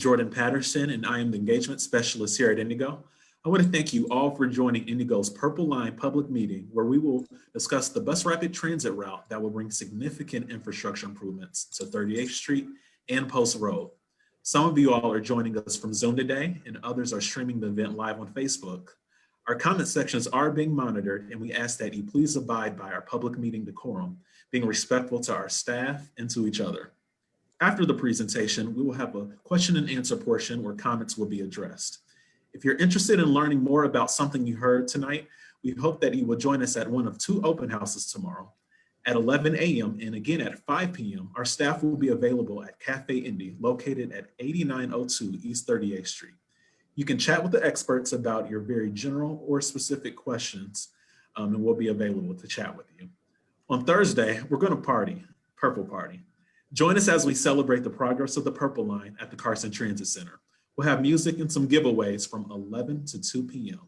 Jordan Patterson, and I am the Engagement Specialist here at Indigo. I want to thank you all for joining Indigo's Purple Line public meeting, where we will discuss the bus rapid transit route that will bring significant infrastructure improvements to 38th Street and Post Road. Some of you all are joining us from Zoom today, and others are streaming the event live on Facebook. Our comment sections are being monitored, and we ask that you please abide by our public meeting decorum, being respectful to our staff and to each other. After the presentation, we will have a question and answer portion where comments will be addressed. If you're interested in learning more about something you heard tonight, we hope that you will join us at one of two open houses tomorrow. At 11 a.m. and again at 5 p.m., our staff will be available at Cafe Indy, located at 8902 East 38th Street. You can chat with the experts about your very general or specific questions, and we'll be available to chat with you. On Thursday, we're going to party, Purple Party. Join us as we celebrate the progress of the Purple Line at the Carson Transit Center. We'll have music and some giveaways from 11 to 2 p.m.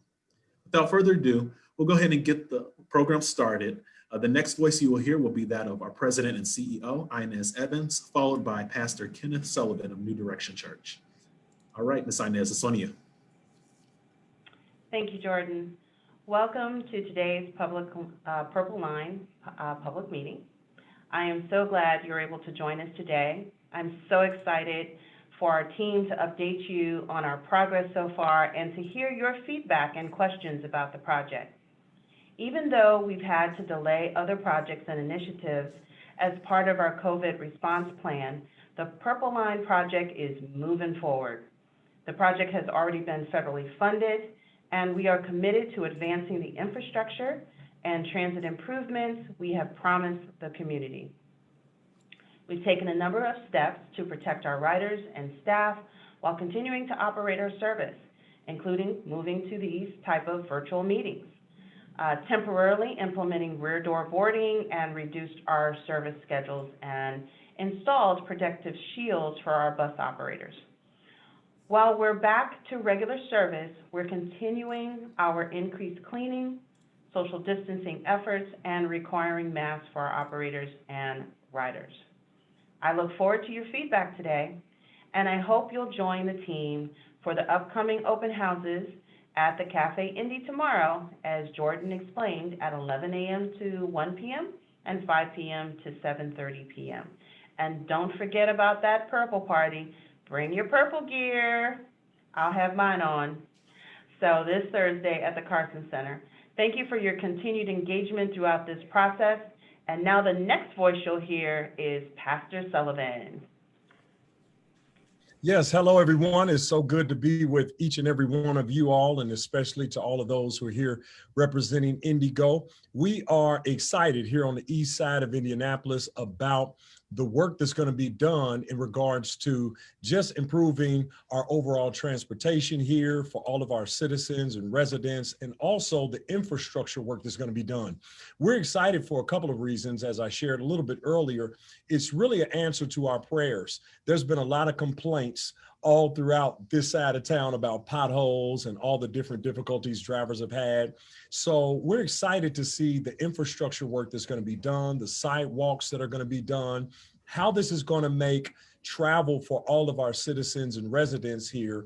Without further ado, we'll go ahead and get the program started. The next voice you will hear will be that of our President and CEO, Inez Evans, followed by Pastor Kenneth Sullivan of New Direction Church. All right, Ms. Inez, it's on you. Thank you, Jordan. Welcome to today's Purple Line public meeting. I am so glad you're able to join us today. I'm so excited for our team to update you on our progress so far and to hear your feedback and questions about the project. Even though we've had to delay other projects and initiatives as part of our COVID response plan, the Purple Line project is moving forward. The project has already been federally funded, and we are committed to advancing the infrastructure and transit improvements we have promised the community. We've taken a number of steps to protect our riders and staff while continuing to operate our service, including moving to these type of virtual meetings, temporarily implementing rear door boarding and reduced our service schedules and installed protective shields for our bus operators. While we're back to regular service, we're continuing our increased cleaning, social distancing efforts, and requiring masks for our operators and riders. I look forward to your feedback today, and I hope you'll join the team for the upcoming open houses at the Cafe Indy tomorrow, as Jordan explained, at 11 a.m. to 1 p.m. and 5 p.m. to 7:30 p.m. And don't forget about that purple party. Bring your purple gear. I'll have mine on. So this Thursday at the Carson Center. Thank you for your continued engagement throughout this process. And now the next voice you'll hear is Pastor Sullivan. Yes, hello everyone. It's so good to be with each and every one of you all, and especially to all of those who are here representing Indigo. We are excited here on the east side of Indianapolis about the work that's going to be done in regards to just improving our overall transportation here for all of our citizens and residents, and also the infrastructure work that's going to be done. We're excited for a couple of reasons. As I shared a little bit earlier, it's really an answer to our prayers. There's been a lot of complaints all throughout this side of town about potholes and all the different difficulties drivers have had. So we're excited to see the infrastructure work that's going to be done, the sidewalks that are going to be done, how this is going to make travel for all of our citizens and residents here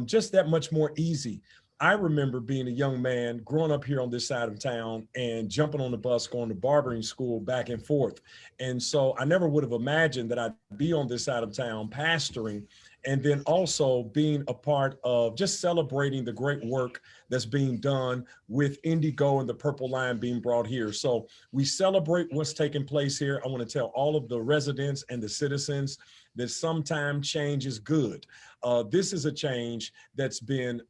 just that much more easy. I remember being a young man growing up here on this side of town and jumping on the bus, going to barbering school back and forth. And so I never would have imagined that I'd be on this side of town pastoring, and then also being a part of just celebrating the great work that's being done with Indigo and the Purple Line being brought here. So we celebrate what's taking place here. I want to tell all of the residents and the citizens that sometimes change is good. This is a change that's been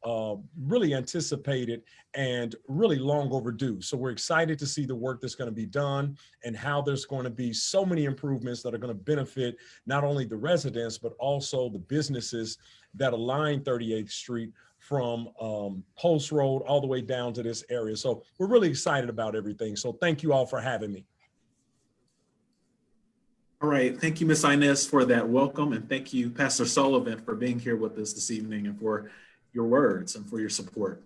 really anticipated and really long overdue. So we're excited to see the work that's going to be done and how there's going to be so many improvements that are going to benefit not only the residents, but also the businesses that align 38th Street from Post Road all the way down to this area. So we're really excited about everything. So thank you all for having me. All right, thank you, Ms. Inez, for that welcome, and thank you, Pastor Sullivan, for being here with us this evening and for your words and for your support.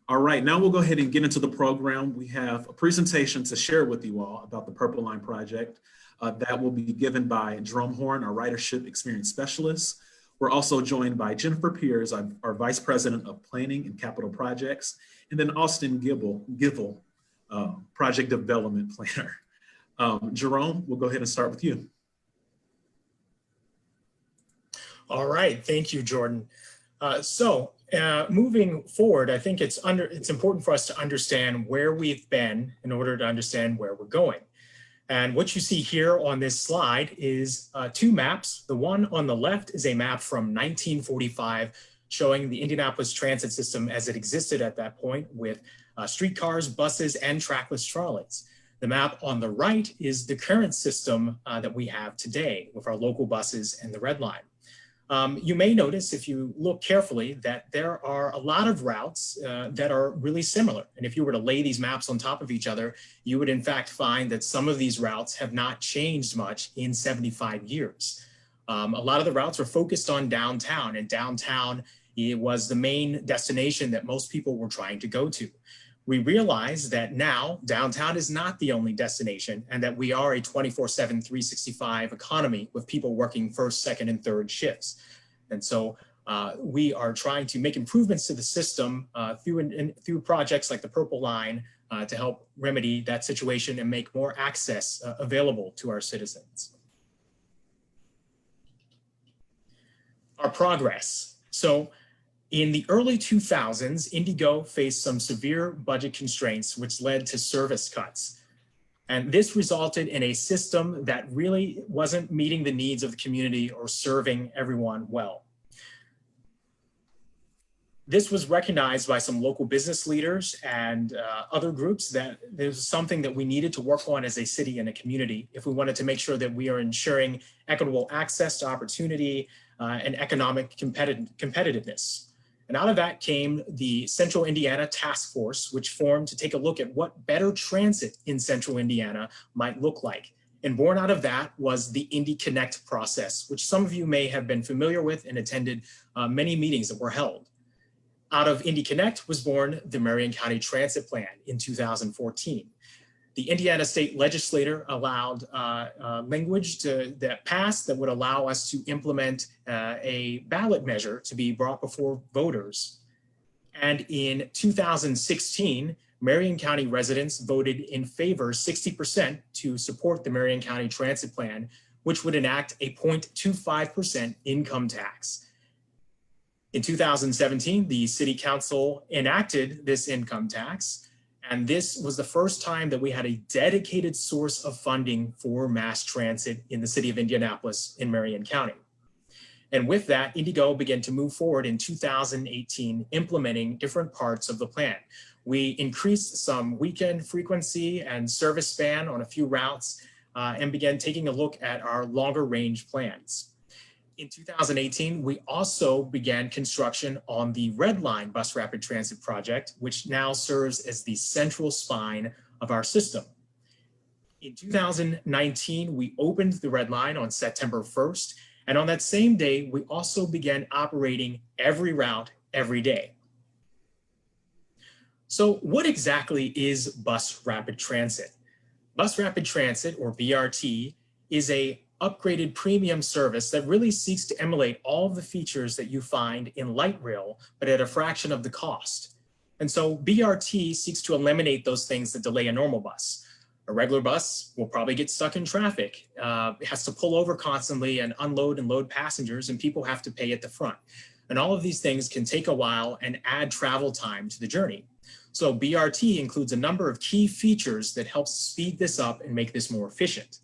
All right, now we'll go ahead and get into the program. We have a presentation to share with you all about the Purple Line project that will be given by Jerome Horn, our ridership experience specialist. We're also joined by Jennifer Pierce, our Vice President of Planning and Capital Projects, and then Austin Givell, Project Development Planner. Jerome, we'll go ahead and start with you. All right, thank you, Jordan. Moving forward, I think it's important for us to understand where we've been in order to understand where we're going. And what you see here on this slide is two maps. The one on the left is a map from 1945 showing the Indianapolis transit system as it existed at that point with streetcars, buses, and trackless trolleys. The map on the right is the current system that we have today with our local buses and the Red Line. You may notice if you look carefully that there are a lot of routes that are really similar. And if you were to lay these maps on top of each other, you would in fact find that some of these routes have not changed much in 75 years. A lot of the routes were focused on downtown, and downtown it was the main destination that most people were trying to go to. We realize that now downtown is not the only destination and that we are a 24/7, 365 economy with people working first, second, and third shifts. And so we are trying to make improvements to the system through projects like the Purple Line to help remedy that situation and make more access available to our citizens. Our progress. So in the early 2000s, Indigo faced some severe budget constraints, which led to service cuts. And this resulted in a system that really wasn't meeting the needs of the community or serving everyone well. This was recognized by some local business leaders and other groups that there's something that we needed to work on as a city and a community if we wanted to make sure that we are ensuring equitable access to opportunity and economic competitiveness. And out of that came the Central Indiana Task Force, which formed to take a look at what better transit in Central Indiana might look like. And born out of that was the Indy Connect process, which some of you may have been familiar with and attended many meetings that were held. Out of Indy Connect was born the Marion County Transit Plan in 2014. The Indiana State Legislature allowed language that passed that would allow us to implement a ballot measure to be brought before voters. And in 2016, Marion County residents voted in favor 60% to support the Marion County Transit Plan, which would enact a 0.25% income tax. In 2017, the City Council enacted this income tax. And this was the first time that we had a dedicated source of funding for mass transit in the city of Indianapolis in Marion County. And with that, Indigo began to move forward in 2018, implementing different parts of the plan. We increased some weekend frequency and service span on a few routes and began taking a look at our longer range plans. In 2018, we also began construction on the Red Line Bus Rapid Transit project, which now serves as the central spine of our system. In 2019, we opened the Red Line on September 1st, and on that same day, we also began operating every route every day. So what exactly is Bus Rapid Transit? Bus Rapid Transit, or BRT, is a upgraded premium service that really seeks to emulate all of the features that you find in light rail, but at a fraction of the cost. And so BRT seeks to eliminate those things that delay a normal bus. A regular bus will probably get stuck in traffic. It has to pull over constantly and unload and load passengers, and people have to pay at the front. And all of these things can take a while and add travel time to the journey. So BRT includes a number of key features that help speed this up and make this more efficient.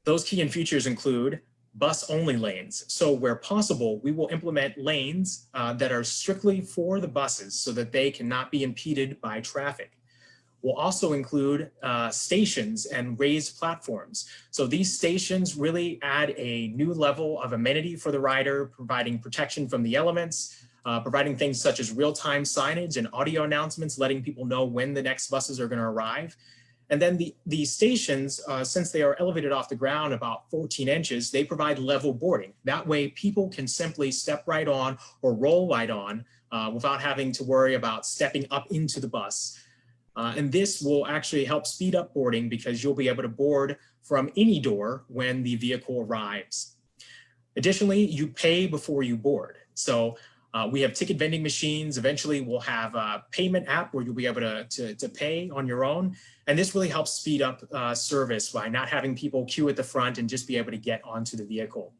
Those key features include bus-only lanes. So where possible, we will implement lanes that are strictly for the buses so that they cannot be impeded by traffic. We'll also include stations and raised platforms. So these stations really add a new level of amenity for the rider, providing protection from the elements, providing things such as real-time signage and audio announcements, letting people know when the next buses are going to arrive. And then the stations, since they are elevated off the ground about 14 inches, they provide level boarding. That way people can simply step right on or roll right on without having to worry about stepping up into the bus. And this will actually help speed up boarding because you'll be able to board from any door when the vehicle arrives. Additionally, you pay before you board. So we have ticket vending machines. Eventually, we'll have a payment app where you'll be able to pay on your own. And this really helps speed up service by not having people queue at the front and just be able to get onto the vehicle.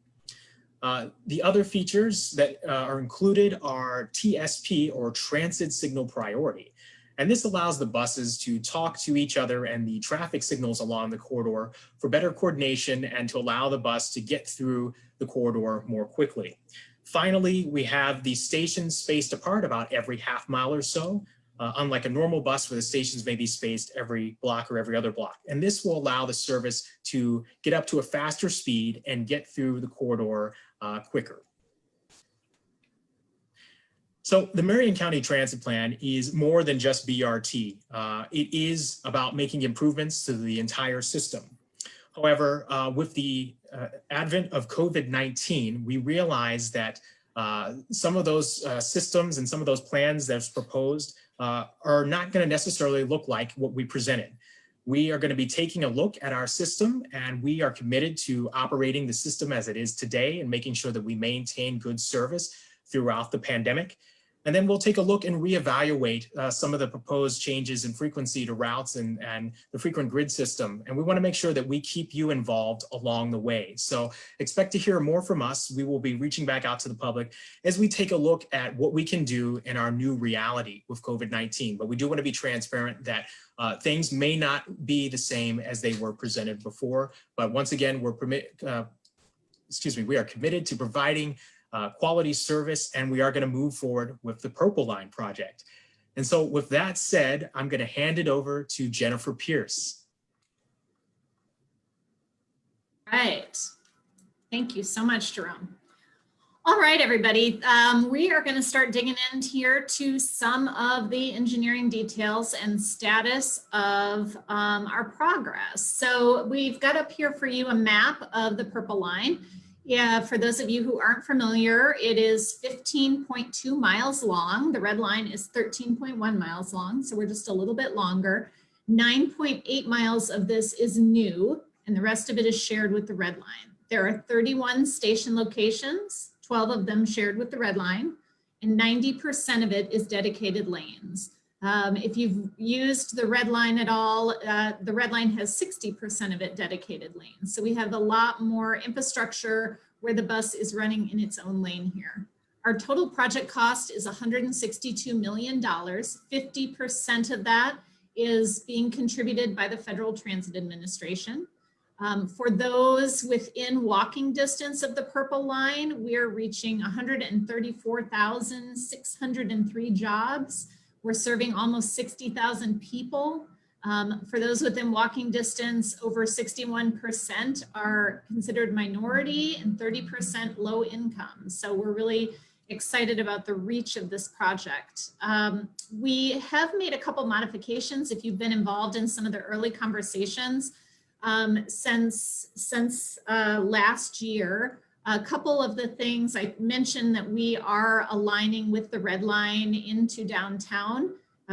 The other features that are included are TSP, or Transit Signal Priority. And this allows the buses to talk to each other and the traffic signals along the corridor for better coordination and to allow the bus to get through the corridor more quickly. Finally, we have the stations spaced apart about every half mile or so, unlike a normal bus where the stations may be spaced every block or every other block. And this will allow the service to get up to a faster speed and get through the corridor quicker. So the Marion County Transit Plan is more than just BRT. It is about making improvements to the entire system. However, with the advent of COVID-19, we realized that some of those systems and some of those plans that's proposed are not going to necessarily look like what we presented. We are going to be taking a look at our system, and we are committed to operating the system as it is today and making sure that we maintain good service throughout the pandemic. And then we'll take a look and reevaluate some of the proposed changes in frequency to routes and the frequent grid system. And we want to make sure that we keep you involved along the way. So expect to hear more from us. We will be reaching back out to the public as we take a look at what we can do in our new reality with COVID-19. But we do want to be transparent that things may not be the same as they were presented before. But once again, we are committed to providing quality service, and we are going to move forward with the Purple Line project. And so with that said, I'm going to hand it over to Jennifer Pierce. Right. Thank you so much, Jerome. All right, everybody. We are going to start digging in here to some of the engineering details and status of our progress. So we've got up here for you a map of the Purple Line. Yeah, for those of you who aren't familiar, it is 15.2 miles long. The red line is 13.1 miles long, so we're just a little bit longer. 9.8 miles of this is new, and the rest of it is shared with the red line. There are 31 station locations, 12 of them shared with the red line, and 90% of it is dedicated lanes. If you've used the red line at all, the red line has 60% of it dedicated lanes. So we have a lot more infrastructure where the bus is running in its own lane here. Our total project cost is $162 million. 50% of that is being contributed by the Federal Transit Administration. For those within walking distance of the Purple Line, we're reaching 134,603 jobs. We're serving almost 60,000 people. For those within walking distance, over 61% are considered minority and 30% low income. So we're really excited about the reach of this project. We have made a couple modifications if you've been involved in some of the early conversations since last year. A couple of the things I mentioned that we are aligning with the red line into downtown.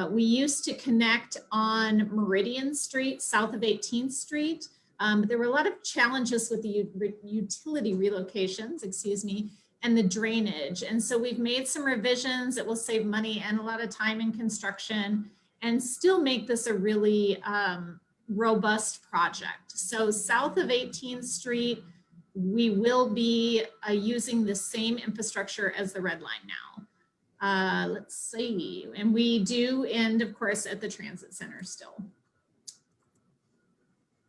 We used to connect on Meridian Street, south of 18th Street. But there were a lot of challenges with the utility relocations, and the drainage. And so we've made some revisions that will save money and a lot of time in construction and still make this a really robust project. So south of 18th Street, we will be using the same infrastructure as the red line now. Let's see, and we do end, of course, at the transit center still.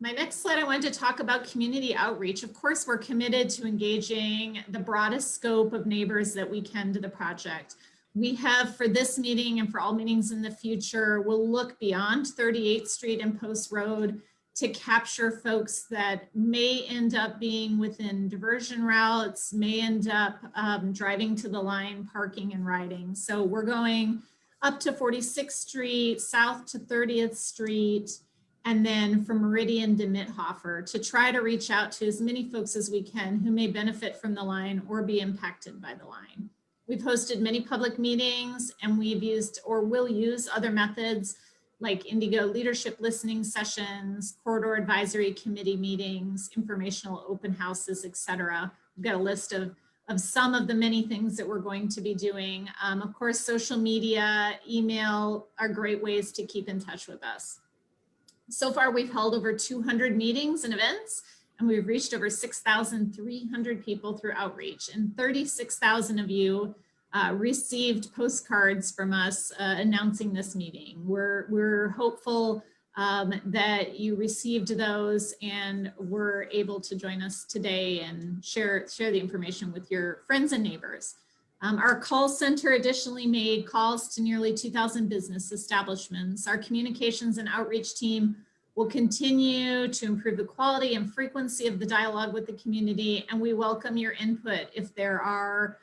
My next slide, I wanted to talk about community outreach. Of course, we're committed to engaging the broadest scope of neighbors that we can to the project. We have, for this meeting and for all meetings in the future, we'll look beyond 38th Street and Post Road to capture folks that may end up being within diversion routes, may end up driving to the line, parking and riding. So we're going up to 46th Street, south to 30th Street, and then from Meridian to Mithofer to try to reach out to as many folks as we can who may benefit from the line or be impacted by the line. We've hosted many public meetings, and we've used or will use other methods like Indigo leadership listening sessions, corridor advisory committee meetings, informational open houses, etc. got a list of some of the many things that we're going to be doing. Of course, social media, email are great ways to keep in touch with us. So far, we've held over 200 meetings and events, and we've reached over 6,300 people through outreach, and 36,000 of you received postcards from us announcing this meeting. We're hopeful that you received those and were able to join us today and share the information with your friends and neighbors. Our call center additionally made calls to nearly 2,000 business establishments. Our communications and outreach team will continue to improve the quality and frequency of the dialogue with the community, and we welcome your input if there are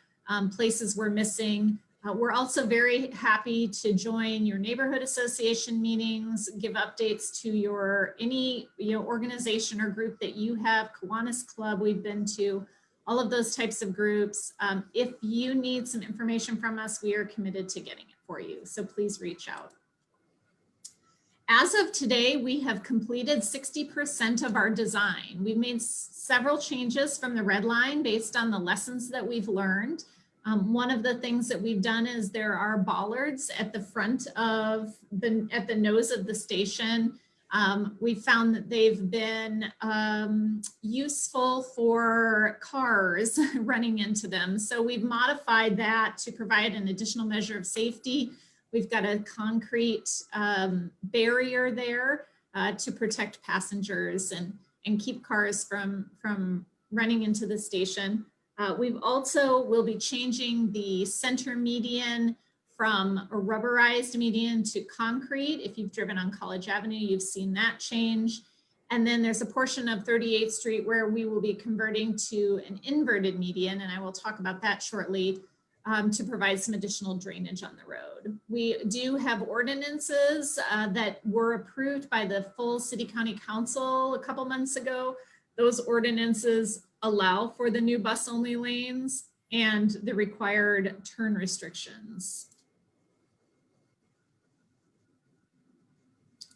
places we're missing. We're also very happy to join your neighborhood association meetings, give updates to any organization or group that you have, Kiwanis Club we've been to, all of those types of groups. If you need some information from us, we are committed to getting it for you, so please reach out. As of today, we have completed 60% of our design. We've made several changes from the red line based on the lessons that we've learned. One of the things that we've done is there are bollards at the front of at the nose of the station. We found that they've been useful for cars running into them. So we've modified that to provide an additional measure of safety. We've got a concrete barrier there to protect passengers and keep cars from running into the station. We've also will be changing the center median from a rubberized median to concrete. If you've driven on College Avenue, you've seen that change. And then there's a portion of 38th Street where we will be converting to an inverted median, and I will talk about that shortly, to provide some additional drainage on the road. We do have ordinances that were approved by the full City County Council a couple months ago. Those ordinances allow for the new bus only lanes and the required turn restrictions.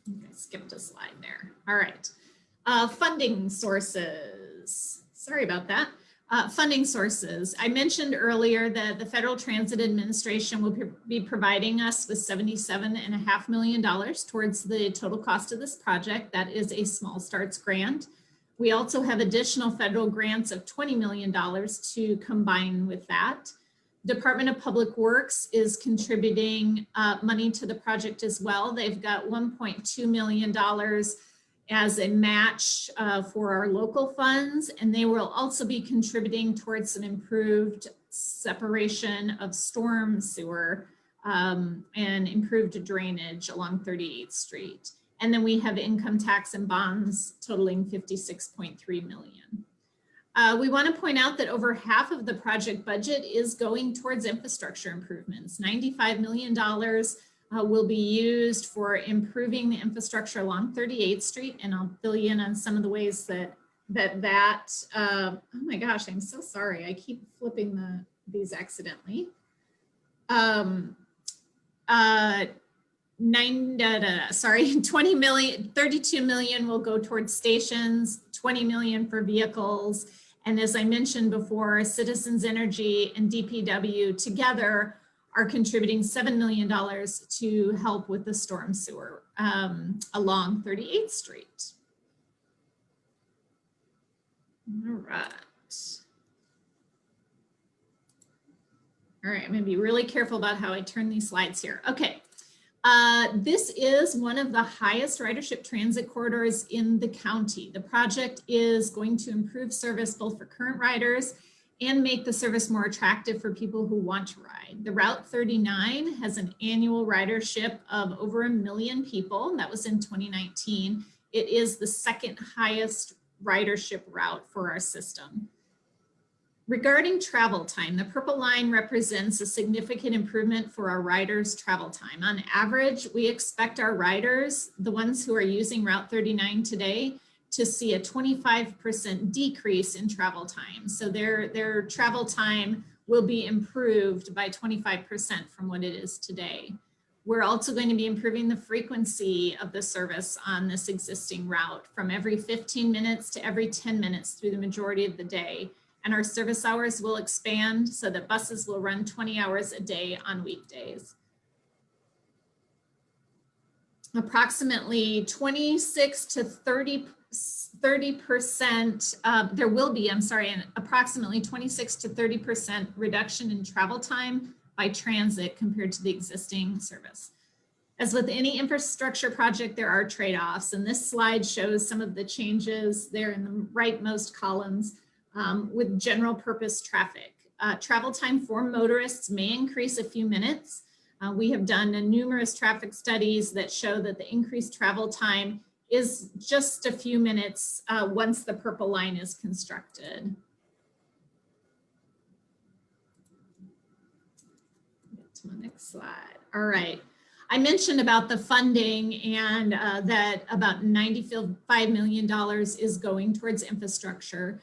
Okay, skipped a slide there. All right, funding sources. Sorry about that. Funding sources. I mentioned earlier that the Federal Transit Administration will be providing us with $77.5 million towards the total cost of this project. That is a small starts grant. We also have additional federal grants of $20 million to combine with that. Department of Public Works is contributing money to the project as well. They've got $1.2 million as a match for our local funds, and they will also be contributing towards some improved separation of storm sewer and improved drainage along 38th Street. And then we have income tax and bonds totaling $56.3 million. We want to point out that over half of the project budget is going towards infrastructure improvements. $95 million will be used for improving the infrastructure along 38th Street, and I'll fill you in on some of the ways oh my gosh, I'm so sorry. I keep flipping these accidentally. 20 million, 32 million will go towards stations, 20 million for vehicles. And as I mentioned before, Citizens Energy and DPW together are contributing $7 million to help with the storm sewer along 38th Street. All right. All right, I'm gonna be really careful about how I turn these slides here. Okay. This is one of the highest ridership transit corridors in the county. The project is going to improve service both for current riders and make the service more attractive for people who want to ride. The Route 39 has an annual ridership of over 1 million people, and that was in 2019. It is the second highest ridership route for our system. Regarding travel time, the purple line represents a significant improvement for our riders' travel time. On average, we expect our riders, the ones who are using Route 39 today, to see a 25% decrease in travel time. So their travel time will be improved by 25% from what it is today. We're also going to be improving the frequency of the service on this existing route from every 15 minutes to every 10 minutes through the majority of the day. and our service hours will expand so that buses will run 20 hours a day on weekdays. Approximately 26 to 30%, there will be, an approximately 26 to 30% reduction in travel time by transit compared to the existing service. As with any infrastructure project, there are trade-offs, and this slide shows some of the changes there in the rightmost columns with general purpose traffic. Travel time for motorists may increase a few minutes. We have done numerous traffic studies that show that the increased travel time is just a few minutes once the purple line is constructed. Get to my next slide. All right. I mentioned about the funding and that about $95 million is going towards infrastructure.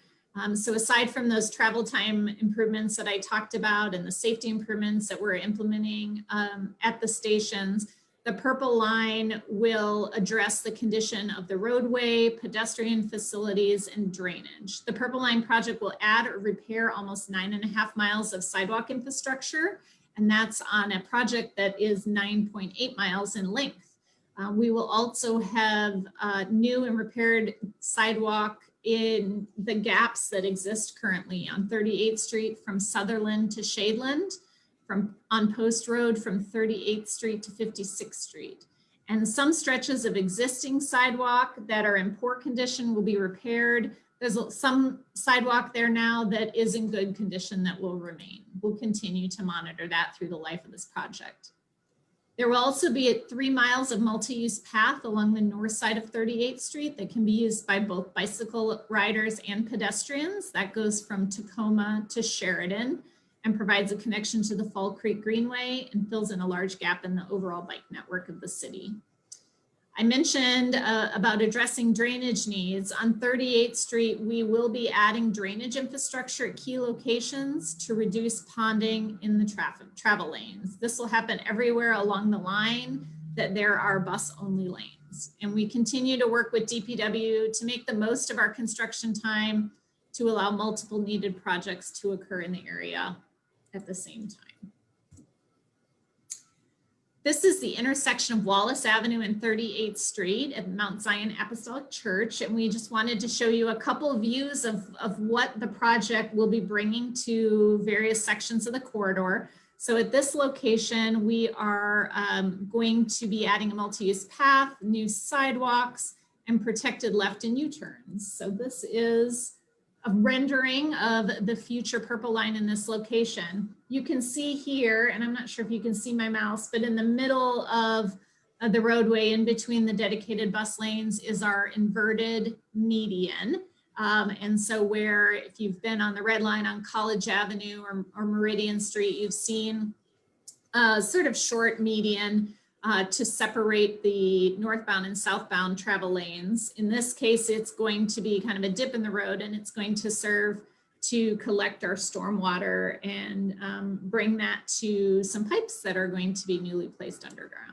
So aside from those travel time improvements that I talked about and the safety improvements that we're implementing at the stations, the purple line will address the condition of the roadway, pedestrian facilities, and drainage. The purple line project will add or repair almost 9.5 miles of sidewalk infrastructure, and that's on a project that is 9.8 miles in length. We will also have new and repaired sidewalk in the gaps that exist currently on 38th Street from Sutherland to Shadeland, on Post Road from 38th Street to 56th Street. And some stretches of existing sidewalk that are in poor condition will be repaired. There's some sidewalk there now that is in good condition that will remain. We'll continue to monitor that through the life of this project. There will also be 3 miles of multi-use path along the north side of 38th Street that can be used by both bicycle riders and pedestrians. That goes from Tacoma to Sheridan and provides a connection to the Fall Creek Greenway and fills in a large gap in the overall bike network of the city. I mentioned about addressing drainage needs. On 38th Street, we will be adding drainage infrastructure at key locations to reduce ponding in the travel lanes. This will happen everywhere along the line that there are bus-only lanes. And we continue to work with DPW to make the most of our construction time to allow multiple needed projects to occur in the area at the same time. This is the intersection of Wallace Avenue and 38th Street at Mount Zion Apostolic Church. And we just wanted to show you a couple of views of what the project will be bringing to various sections of the corridor. So at this location, we are going to be adding a multi-use path, new sidewalks, and protected left and U-turns. So this is a rendering of the future purple line in this location. You can see here, and I'm not sure if you can see my mouse, but in the middle of the roadway in between the dedicated bus lanes is our inverted median. And so where, if you've been on the red line on College Avenue or Meridian Street, you've seen a sort of short median to separate the northbound and southbound travel lanes. In this case, it's going to be kind of a dip in the road, and it's going to serve to collect our stormwater and bring that to some pipes that are going to be newly placed underground.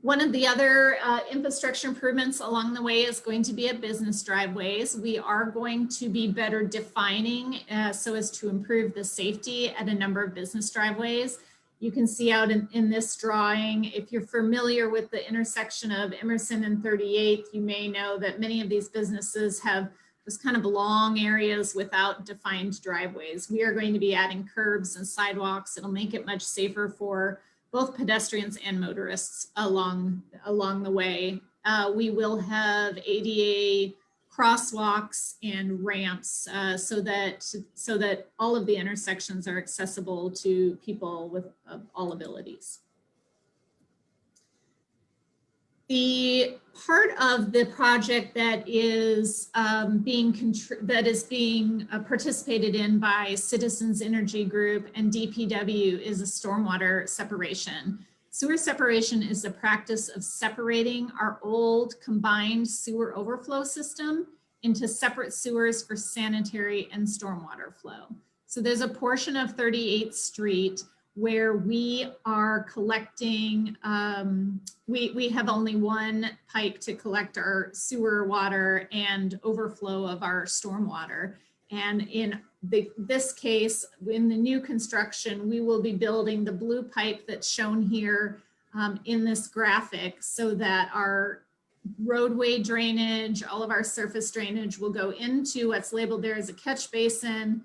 One of the other infrastructure improvements along the way is going to be at business driveways. We are going to be better defining so as to improve the safety at a number of business driveways. You can see out in this drawing, if you're familiar with the intersection of Emerson and 38th, you may know that many of these businesses have those kind of long areas without defined driveways. We are going to be adding curbs and sidewalks. It'll make it much safer for both pedestrians and motorists along the way. We will have ADA crosswalks and ramps so that all of the intersections are accessible to people with all abilities. The part of the project that is being participated in by Citizens Energy Group and DPW is a stormwater separation. Sewer separation is the practice of separating our old combined sewer overflow system into separate sewers for sanitary and stormwater flow. So there's a portion of 38th Street where we are collecting, we have only one pipe to collect our sewer water and overflow of our stormwater. And in this case, in the new construction, we will be building the blue pipe that's shown here in this graphic, so that our roadway drainage, all of our surface drainage will go into what's labeled there as a catch basin,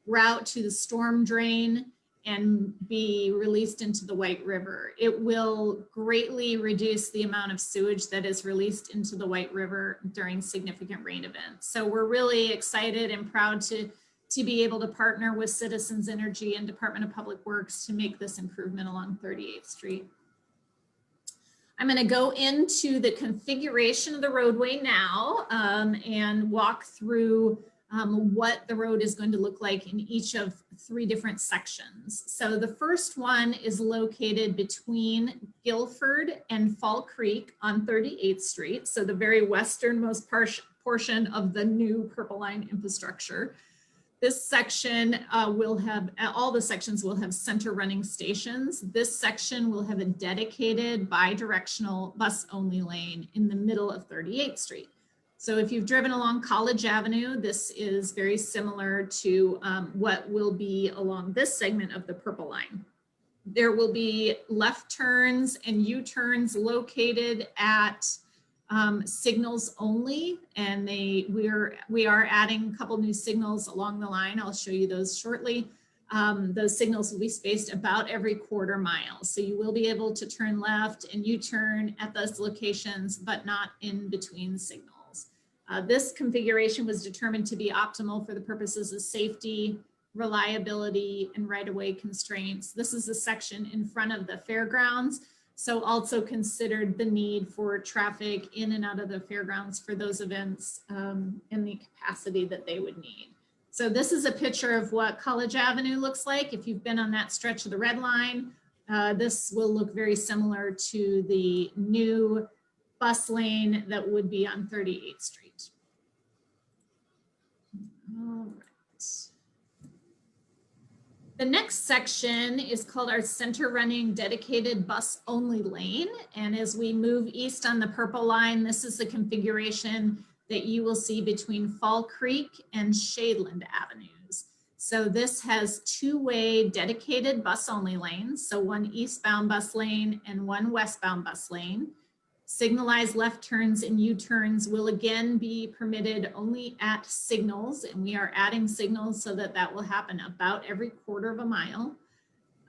route to the storm drain, and be released into the White River. It will greatly reduce the amount of sewage that is released into the White River during significant rain events. So we're really excited and proud to be able to partner with Citizens Energy and Department of Public Works to make this improvement along 38th Street. I'm going to go into the configuration of the roadway now and walk through what the road is going to look like in each of 3 different sections. So the first one is located between Guilford and Fall Creek on 38th Street. So the very westernmost portion of the new Purple Line infrastructure. This section will have, all the sections will have center running stations. This section will have a dedicated bi-directional bus only lane in the middle of 38th Street. So if you've driven along College Avenue, this is very similar to what will be along this segment of the Purple Line. There will be left turns and U-turns located at signals only, and we are adding a couple new signals along the line. I'll show you those shortly. Those signals will be spaced about every quarter mile. So you will be able to turn left and U-turn at those locations, but not in between signals. This configuration was determined to be optimal for the purposes of safety, reliability, and right-of-way constraints. This is a section in front of the fairgrounds, so also considered the need for traffic in and out of the fairgrounds for those events and the capacity that they would need. So this is a picture of what College Avenue looks like. If you've been on that stretch of the red line, this will look very similar to the new bus lane that would be on 38th Street. All right. The next section is called our center running dedicated bus only lane. And as we move east on the Purple Line, this is the configuration that you will see between Fall Creek and Shadeland Avenues. So this has 2-way dedicated bus only lanes. So one eastbound bus lane and one westbound bus lane. Signalized left turns and U-turns will again be permitted only at signals, and we are adding signals so that that will happen about every quarter of a mile.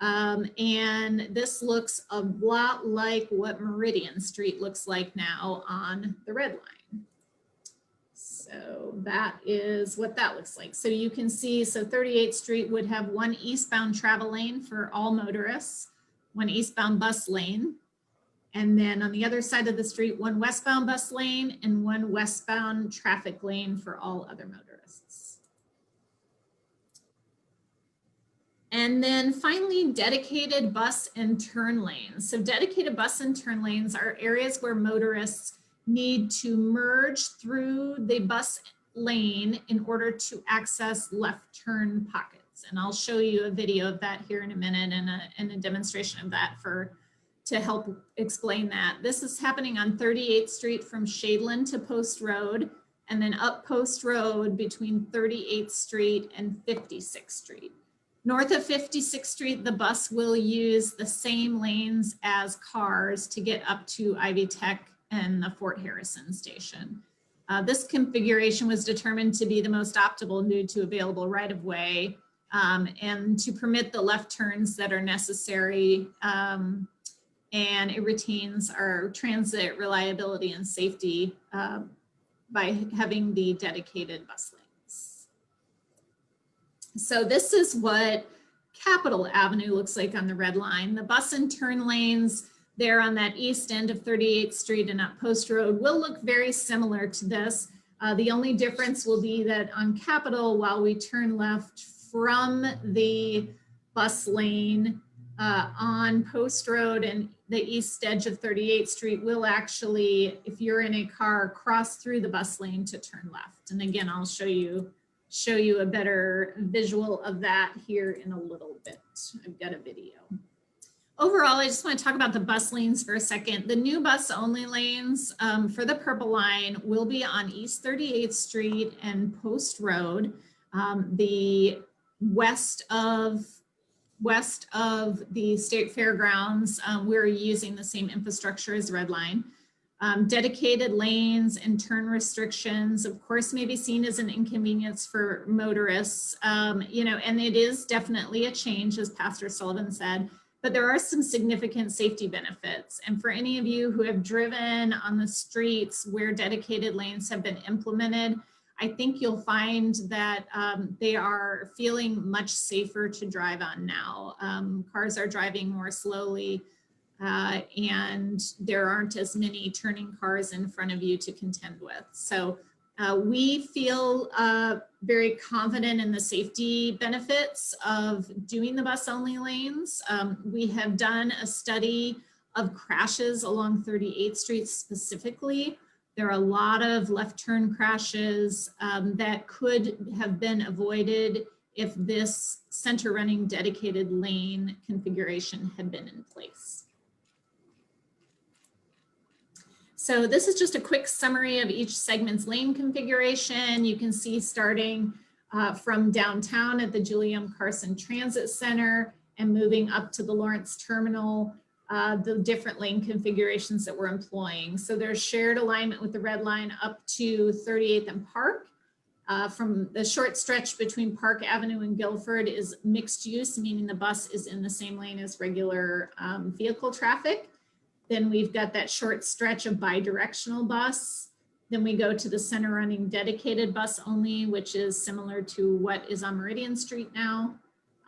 And this looks a lot like what Meridian Street looks like now on the red line. So that is what that looks like. So you can see, so 38th Street would have one eastbound travel lane for all motorists, one eastbound bus lane. And then on the other side of the street, one westbound bus lane and one westbound traffic lane for all other motorists. And then finally, dedicated bus and turn lanes. So dedicated bus and turn lanes are areas where motorists need to merge through the bus lane in order to access left turn pockets. And I'll show you a video of that here in a minute and a demonstration of that to help explain that. This is happening on 38th Street from Shadeland to Post Road, and then up Post Road between 38th Street and 56th Street. North of 56th Street, the bus will use the same lanes as cars to get up to Ivy Tech and the Fort Harrison station. This configuration was determined to be the most optimal due to available right-of-way and to permit the left turns that are necessary, and it retains our transit reliability and safety by having the dedicated bus lanes. So this is what Capitol Avenue looks like on the red line. The bus and turn lanes there on that east end of 38th Street and up Post Road will look very similar to this. The only difference will be that on Capitol, while we turn left from the bus lane on Post Road and the east edge of 38th Street, will actually, if you're in a car, cross through the bus lane to turn left. And again, I'll show you show you a better visual of that here in a little bit. I've got a video. Overall, I just want to talk about the bus lanes for a second. The new bus only lanes for the Purple Line will be on East 38th Street and Post Road. The west of the State Fairgrounds, we're using the same infrastructure as Red Line. Dedicated lanes and turn restrictions, of course, may be seen as an inconvenience for motorists, you know, and it is definitely a change, as Pastor Sullivan said, but there are some significant safety benefits. And for any of you who have driven on the streets where dedicated lanes have been implemented, I think you'll find that they are feeling much safer to drive on now. Cars are driving more slowly and there aren't as many turning cars in front of you to contend with. So we feel very confident in the safety benefits of doing the bus only lanes. We have done a study of crashes along 38th Street specifically. There are a lot of left turn crashes that could have been avoided if this center running dedicated lane configuration had been in place. So this is just a quick summary of each segment's lane configuration. You can see starting from downtown at the Julia M. Carson Transit Center and moving up to the Lawrence Terminal, the different lane configurations that we're employing. So there's shared alignment with the Red Line up to 38th and Park. From the short stretch between Park Avenue and Guilford is mixed use, meaning the bus is in the same lane as regular vehicle traffic. Then we've got that short stretch of bi-directional bus. Then we go to the center running dedicated bus only, which is similar to what is on Meridian Street now.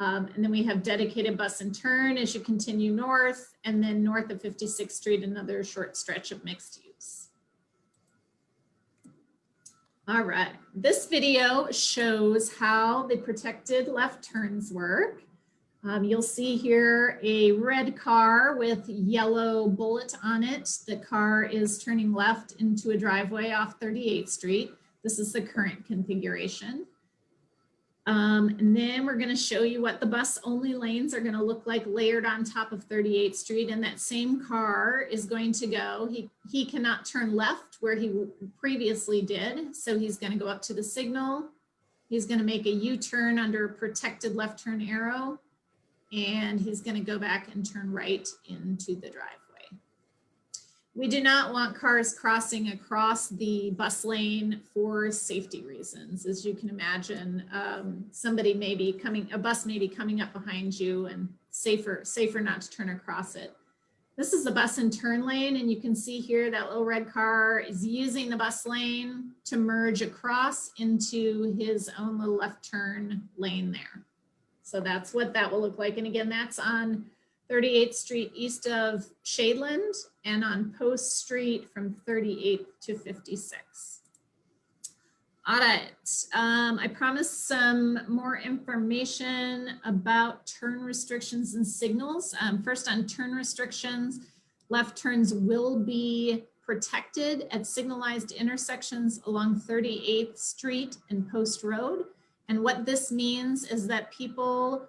And then we have dedicated bus and turn as you continue north, and then north of 56th Street, another short stretch of mixed use. All right, this video shows how the protected left turns work. You'll see here a red car with yellow bullet on it. The car is turning left into a driveway off 38th Street. This is the current configuration. And then we're going to show you what the bus only lanes are going to look like layered on top of 38th Street. And that same car is going to go, he cannot turn left where he previously did. So he's going to go up to the signal. He's going to make a U-turn under a protected left turn arrow. And he's going to go back and turn right into the driveway. We do not want cars crossing across the bus lane for safety reasons. As you can imagine, somebody may be coming, a bus may be coming up behind you, and safer not to turn across it. This is the bus and turn lane, and you can see here that little red car is using the bus lane to merge across into his own little left turn lane there. So that's what that will look like. And again, that's on 38th Street east of Shadeland and on Post Street from 38th to 56. All right, I promised some more information about turn restrictions and signals. First on turn restrictions, left turns will be protected at signalized intersections along 38th Street and Post Road. And what this means is that people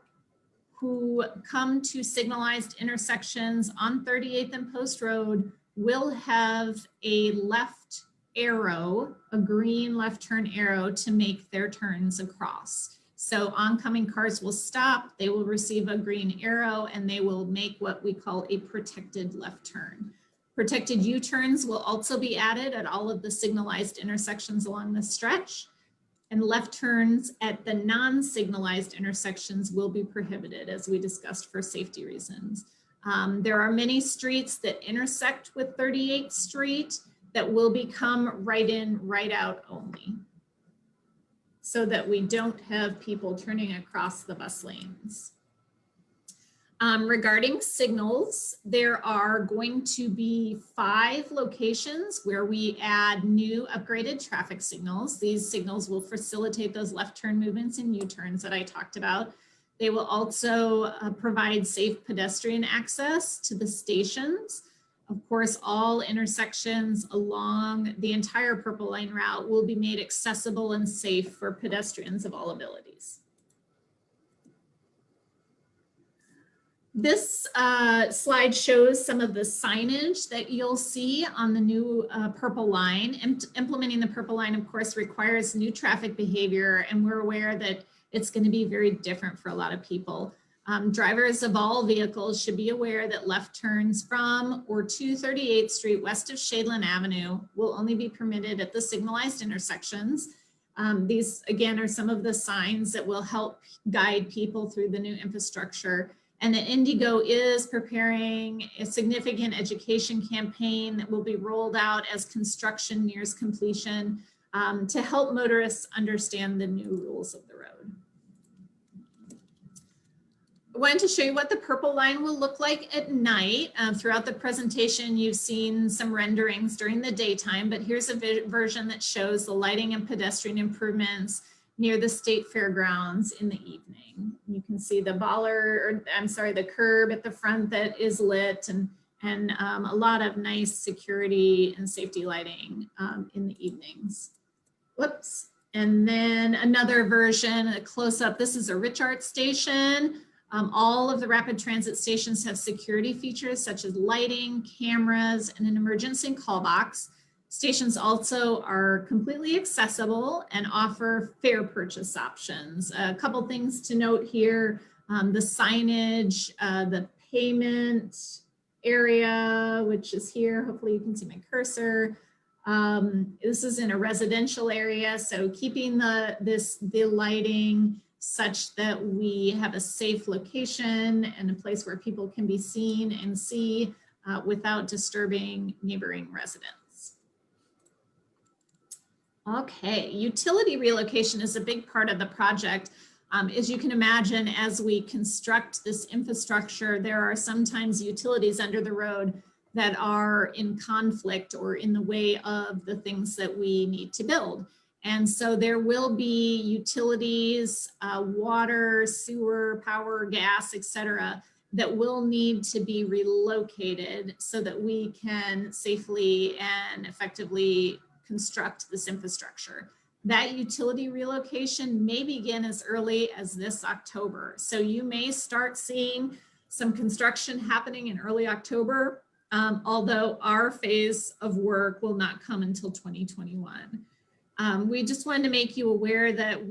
who come to signalized intersections on 38th and Post Road will have a left arrow, a green left turn arrow to make their turns across. So oncoming cars will stop, they will receive a green arrow, and they will make what we call a protected left turn. Protected U-turns will also be added at all of the signalized intersections along the stretch. And left turns at the non-signalized intersections will be prohibited, as we discussed, for safety reasons. There are many streets that intersect with 38th Street that will become right in, right out only, so that we don't have people turning across the bus lanes. Regarding signals, there are going to be 5 locations where we add new upgraded traffic signals. These signals will facilitate those left turn movements and U-turns that I talked about. They will also provide safe pedestrian access to the stations. Of course, all intersections along the entire Purple Line route will be made accessible and safe for pedestrians of all abilities. This slide shows some of the signage that you'll see on the new Purple Line. Implementing the Purple Line, of course, requires new traffic behavior, and we're aware that it's going to be very different for a lot of people. Drivers of all vehicles should be aware that left turns from or to 38th Street west of Shadeland Avenue will only be permitted at the signalized intersections. These, again, are some of the signs that will help guide people through the new infrastructure. And that Indigo is preparing a significant education campaign that will be rolled out as construction nears completion to help motorists understand the new rules of the road. I wanted to show you what the Purple Line will look like at night. Throughout the presentation, you've seen some renderings during the daytime, but here's a version that shows the lighting and pedestrian improvements near the State Fairgrounds in the evening. You can see the the curb at the front that is lit, and a lot of nice security and safety lighting in the evenings. Whoops. And then another version, a close-up. This is a RICHART station. All of the rapid transit stations have security features such as lighting, cameras, and an emergency call box. Stations also are completely accessible and offer fare purchase options. A couple things to note here, the signage, the payment area, which is here. Hopefully you can see my cursor. This is in a residential area, so keeping the lighting such that we have a safe location and a place where people can be seen and see without disturbing neighboring residents. Okay, utility relocation is a big part of the project. As you can imagine, as we construct this infrastructure, there are sometimes utilities under the road that are in conflict or in the way of the things that we need to build. And so there will be utilities, water, sewer, power, gas, etc., that will need to be relocated so that we can safely and effectively construct this infrastructure. That utility relocation may begin as early as this October. So you may start seeing some construction happening in early October, although our phase of work will not come until 2021. We just wanted to make you aware that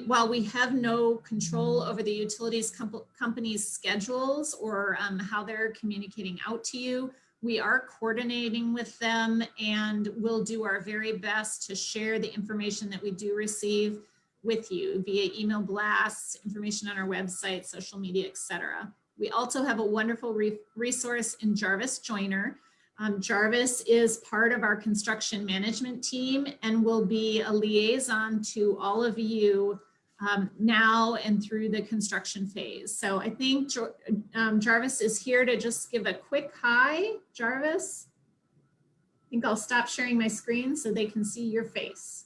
while we have no control over the utilities company's schedules or how they're communicating out to you, we are coordinating with them and we'll do our very best to share the information that we do receive with you via email blasts, information on our website, social media, etc. We also have a wonderful resource in Jarvis Joyner. Jarvis is part of our construction management team and will be a liaison to all of you now and through the construction phase. So I think Jarvis is here to just give a quick hi. Jarvis, I think I'll stop sharing my screen so they can see your face.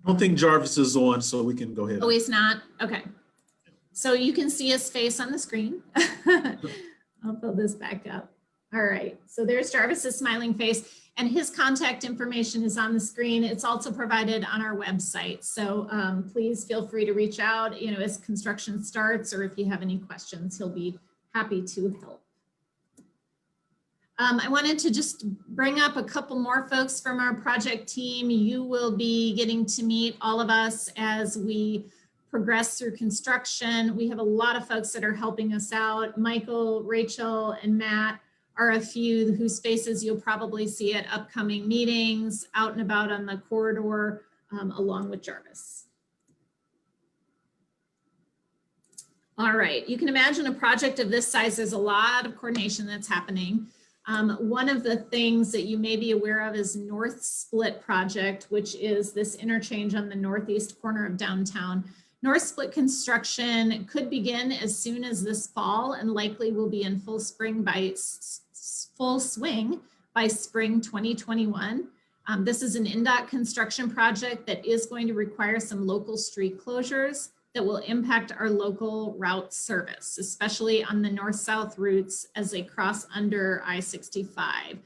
I don't think Jarvis is on, so we can go ahead. Oh, he's not? Okay. So you can see his face on the screen. I'll pull this back up. All right, so there's Jarvis's smiling face and his contact information is on the screen. It's also provided on our website. So please feel free to reach out, as construction starts, or if you have any questions, he'll be happy to help. I wanted to just bring up a couple more folks from our project team. You will be getting to meet all of us as we progress through construction. We have a lot of folks that are helping us out. Michael, Rachel, and Matt are a few whose faces you'll probably see at upcoming meetings, out and about on the corridor, along with Jarvis. All right, you can imagine a project of this size, there's a lot of coordination that's happening. One of the things that you may be aware of is North Split Project, which is this interchange on the northeast corner of downtown. North Split construction could begin as soon as this fall and likely will be in full swing by spring 2021. This is an NDOT construction project that is going to require some local street closures. that will impact our local route service, especially on the north-south routes as they cross under I-65.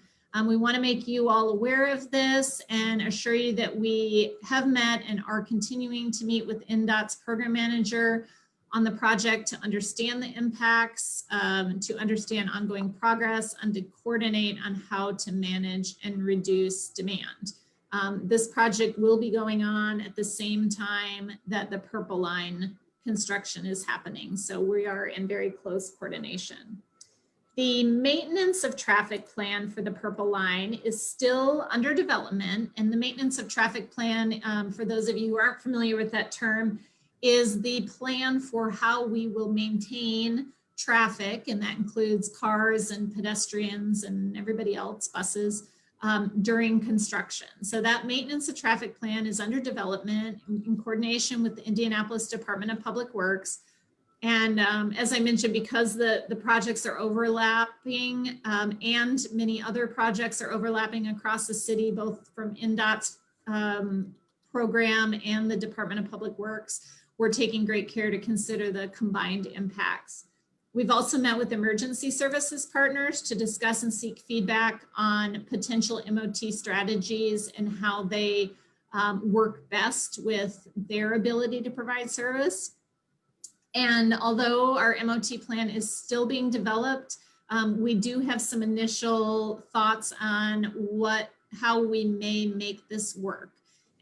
We want to make you all aware of this and assure you that we have met and are continuing to meet with NDOT's program manager on the project to understand the impacts, to understand ongoing progress, and to coordinate on how to manage and reduce demand. This project will be going on at the same time that the Purple Line construction is happening, so we are in very close coordination. The maintenance of traffic plan for the Purple Line is still under development, and the maintenance of traffic plan, for those of you who aren't familiar with that term, is the plan for how we will maintain traffic, and that includes cars and pedestrians and everybody else, buses, during construction. So that maintenance of traffic plan is under development in coordination with the Indianapolis Department of Public Works. And as I mentioned, because the projects are overlapping and many other projects are overlapping across the city, both from NDOT's program and the Department of Public Works, we're taking great care to consider the combined impacts. We've also met with emergency services partners to discuss and seek feedback on potential MOT strategies and how they work best with their ability to provide service. And although our MOT plan is still being developed, we do have some initial thoughts on how we may make this work.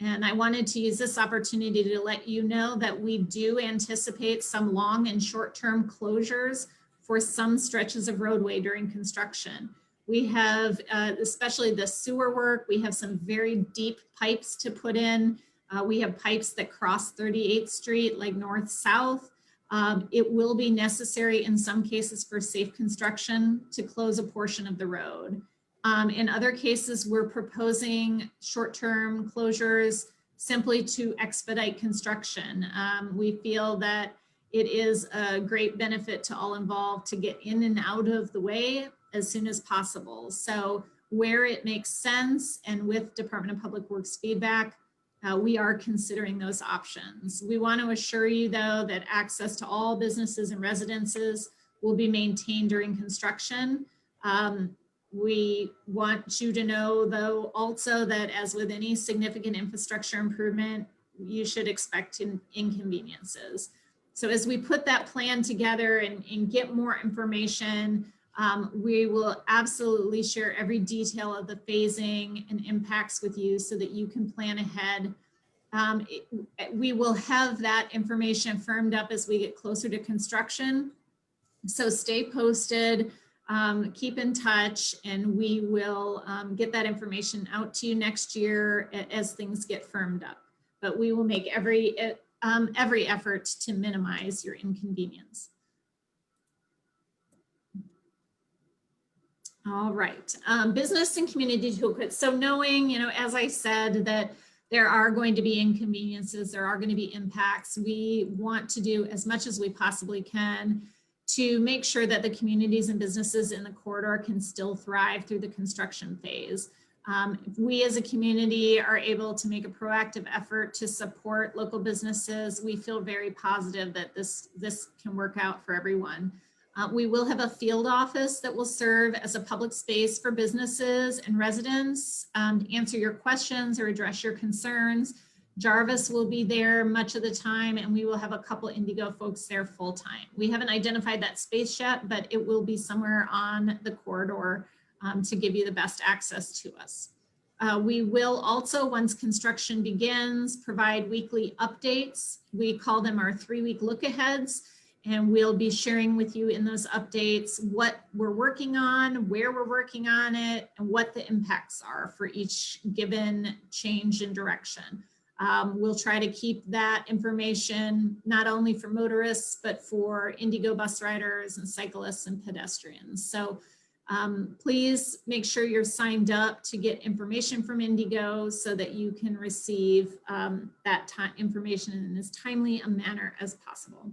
And I wanted to use this opportunity to let you know that we do anticipate some long and short-term closures for some stretches of roadway during construction. We have, especially the sewer work, we have some very deep pipes to put in. We have pipes that cross 38th Street, like north-south. It will be necessary in some cases for safe construction to close a portion of the road. In other cases, we're proposing short-term closures simply to expedite construction. We feel that it is a great benefit to all involved to get in and out of the way as soon as possible. So where it makes sense and with Department of Public Works feedback, we are considering those options. We want to assure you, though, that access to all businesses and residences will be maintained during construction. We want you to know, though, also that as with any significant infrastructure improvement, you should expect inconveniences. So as we put that plan together and get more information, we will absolutely share every detail of the phasing and impacts with you so that you can plan ahead. We will have that information firmed up as we get closer to construction. So stay posted. Keep in touch, and we will get that information out to you next year as things get firmed up. But we will make every effort to minimize your inconvenience. All right, business and community toolkit. So knowing, as I said, that there are going to be inconveniences, there are going to be impacts, we want to do as much as we possibly can to make sure that the communities and businesses in the corridor can still thrive through the construction phase. If we as a community are able to make a proactive effort to support local businesses, we feel very positive that this can work out for everyone. We will have a field office that will serve as a public space for businesses and residents to answer your questions or address your concerns. Jarvis will be there much of the time, and we will have a couple Indigo folks there full time. We haven't identified that space yet, but it will be somewhere on the corridor to give you the best access to us. We will also, once construction begins, provide weekly updates. We call them our 3-week look-aheads, and we'll be sharing with you in those updates what we're working on, where we're working on it, and what the impacts are for each given change in direction. We'll try to keep that information not only for motorists, but for Indigo bus riders and cyclists and pedestrians. So please make sure you're signed up to get information from Indigo so that you can receive that information in as timely a manner as possible.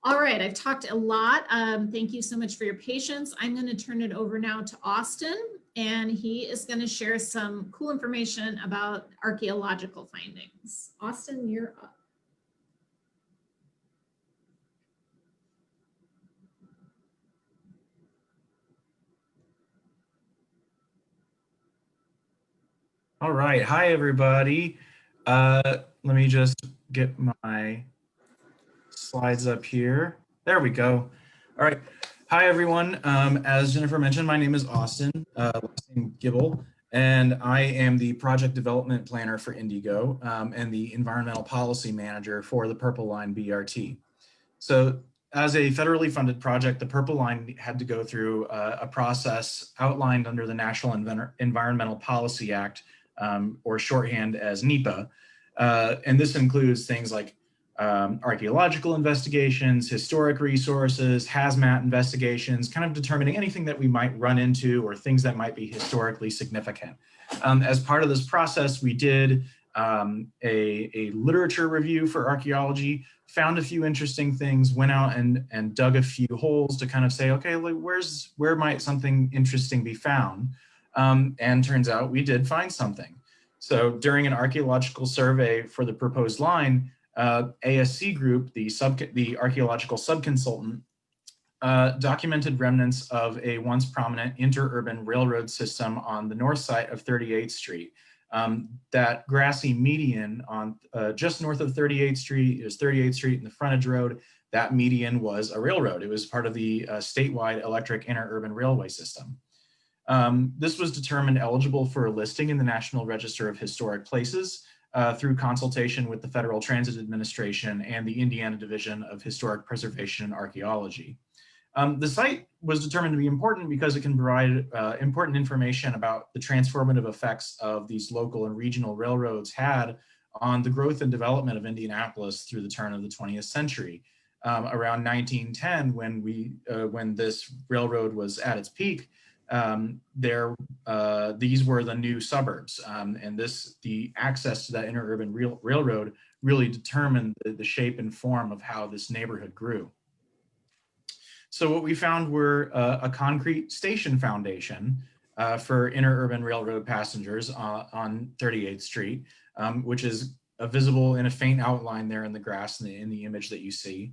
All right, I've talked a lot. Thank you so much for your patience. I'm going to turn it over now to Austin, and he is going to share some cool information about archaeological findings. Austin, you're up. All right. Hi, everybody. Let me just get my slides up here. There we go. All right. Hi, everyone. As Jennifer mentioned, my name is Austin, last name Gibble, and I am the project development planner for Indigo and the environmental policy manager for the Purple Line BRT. So as a federally funded project, the Purple Line had to go through a process outlined under the National Environmental Policy Act, or shorthand as NEPA. And this includes things like archaeological investigations, historic resources, hazmat investigations, kind of determining anything that we might run into or things that might be historically significant. As part of this process, we did a literature review for archaeology, found a few interesting things, went out and dug a few holes to kind of say, okay, like where might something interesting be found? And turns out we did find something. So during an archaeological survey for the proposed line, ASC Group, the archaeological subconsultant, documented remnants of a once prominent interurban railroad system on the north side of 38th Street. That grassy median on just north of 38th Street is 38th Street and the frontage road. That median was a railroad. It was part of the statewide electric interurban railway system. This was determined eligible for a listing in the National Register of Historic Places through consultation with the Federal Transit Administration and the Indiana Division of Historic Preservation and Archaeology. The site was determined to be important because it can provide important information about the transformative effects of these local and regional railroads had on the growth and development of Indianapolis through the turn of the 20th century. Around 1910, when this railroad was at its peak, these were the new suburbs, and the access to that interurban railroad really determined the shape and form of how this neighborhood grew. So what we found were a concrete station foundation for interurban railroad passengers on 38th Street, which is visible in a faint outline there in the grass in the image that you see.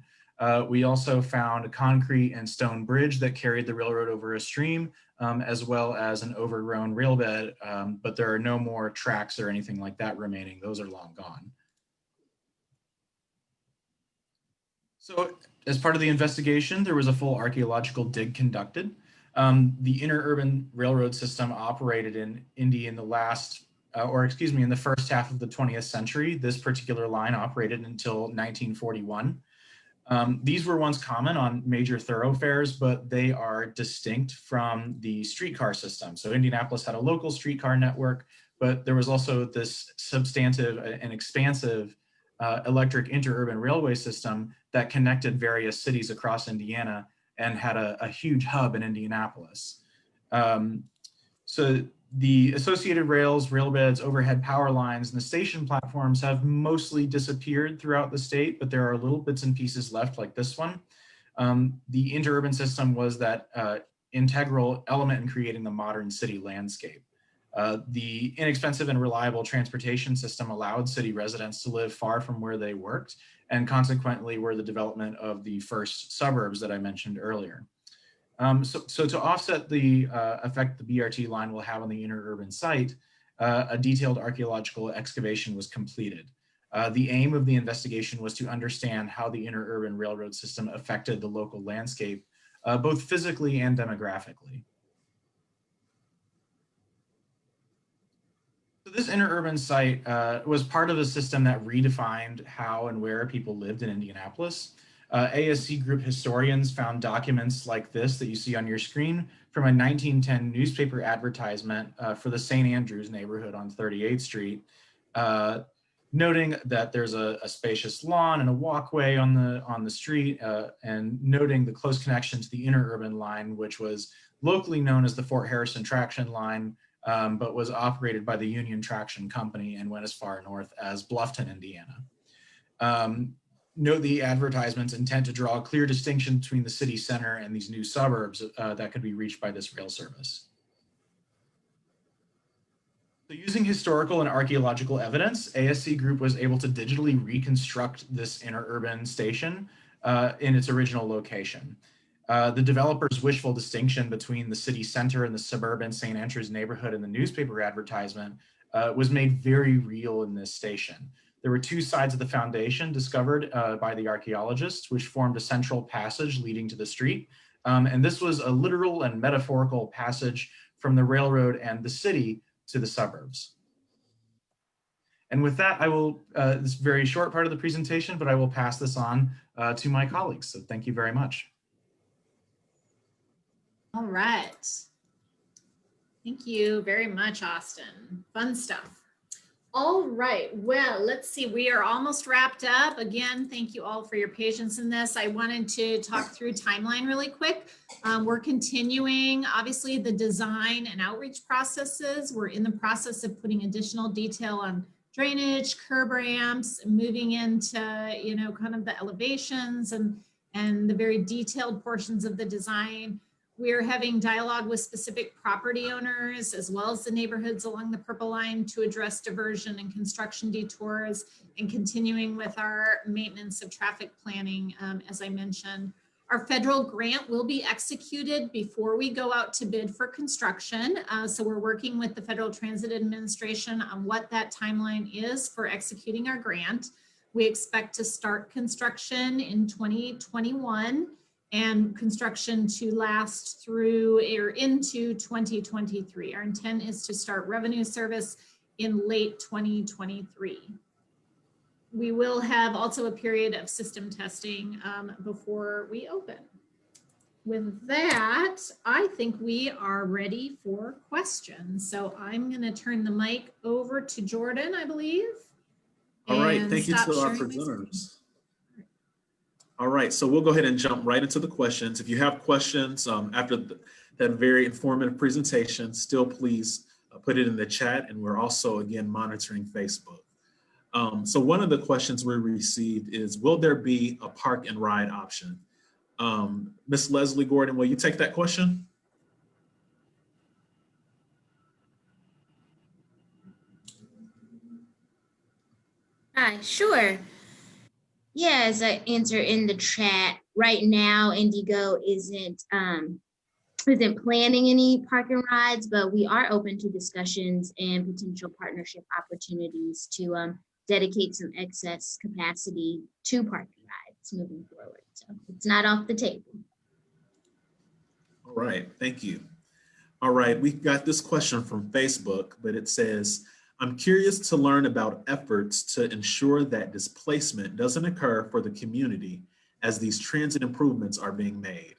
We also found a concrete and stone bridge that carried the railroad over a stream, as well as an overgrown railbed, but there are no more tracks or anything like that remaining. Those are long gone. So as part of the investigation, there was a full archaeological dig conducted. The interurban railroad system operated in Indy in the in the first half of the 20th century. This particular line operated until 1941. These were once common on major thoroughfares, but they are distinct from the streetcar system. So Indianapolis had a local streetcar network, but there was also this substantive and expansive electric interurban railway system that connected various cities across Indiana and had a huge hub in Indianapolis. So the associated rails, railbeds, overhead power lines, and the station platforms have mostly disappeared throughout the state, but there are little bits and pieces left like this one. The interurban system was that integral element in creating the modern city landscape. The inexpensive and reliable transportation system allowed city residents to live far from where they worked, and consequently were the development of the first suburbs that I mentioned earlier. So to offset the effect the BRT line will have on the interurban site, a detailed archaeological excavation was completed. The aim of the investigation was to understand how the interurban railroad system affected the local landscape, both physically and demographically. So this interurban site was part of a system that redefined how and where people lived in Indianapolis. ASC Group historians found documents like this that you see on your screen from a 1910 newspaper advertisement for the St. Andrews neighborhood on 38th Street, noting that there's a spacious lawn and a walkway on the street, and noting the close connection to the interurban line, which was locally known as the Fort Harrison Traction Line, but was operated by the Union Traction Company and went as far north as Bluffton, Indiana. Note the advertisement's intent to draw a clear distinction between the city center and these new suburbs that could be reached by this rail service. So using historical and archaeological evidence, ASC Group was able to digitally reconstruct this interurban station in its original location. The developer's wishful distinction between the city center and the suburban St. Andrews neighborhood in the newspaper advertisement was made very real in this station. There were two sides of the foundation discovered by the archaeologists, which formed a central passage leading to the street. And this was a literal and metaphorical passage from the railroad and the city to the suburbs. And with that, I will, this is a very short part of the presentation, but I will pass this on to my colleagues. So thank you very much. All right. Thank you very much, Austin. Fun stuff. All right, well, let's see, we are almost wrapped up. Again, thank you all for your patience in this. I wanted to talk through timeline really quick. We're continuing, obviously, the design and outreach processes. We're in the process of putting additional detail on drainage, curb ramps, moving into, you know, kind of the elevations and the very detailed portions of the design. We're having dialogue with specific property owners as well as the neighborhoods along the Purple Line to address diversion and construction detours, and continuing with our maintenance of traffic planning, as I mentioned. Our federal grant will be executed before we go out to bid for construction. So we're working with the Federal Transit Administration on what that timeline is for executing our grant. We expect to start construction in 2021. And construction to last through or into 2023. Our intent is to start revenue service in late 2023. We will have also a period of system testing before we open. With that, I think we are ready for questions. So I'm going to turn the mic over to Jordan, I believe. All right, thank you to our presenters. All right, so we'll go ahead and jump right into the questions. If you have questions after that very informative presentation, still please put it in the chat, and we're also, again, monitoring Facebook. So one of the questions we received is, will there be a park and ride option? Ms. Leslie Gordon, will you take that question? Hi, sure. Yeah, as I answer in the chat, right now Indigo isn't planning any park and rides, but we are open to discussions and potential partnership opportunities to dedicate some excess capacity to park and rides moving forward. So it's not off the table. All right, thank you. All right, we got this question from Facebook, but it says, I'm curious to learn about efforts to ensure that displacement doesn't occur for the community as these transit improvements are being made.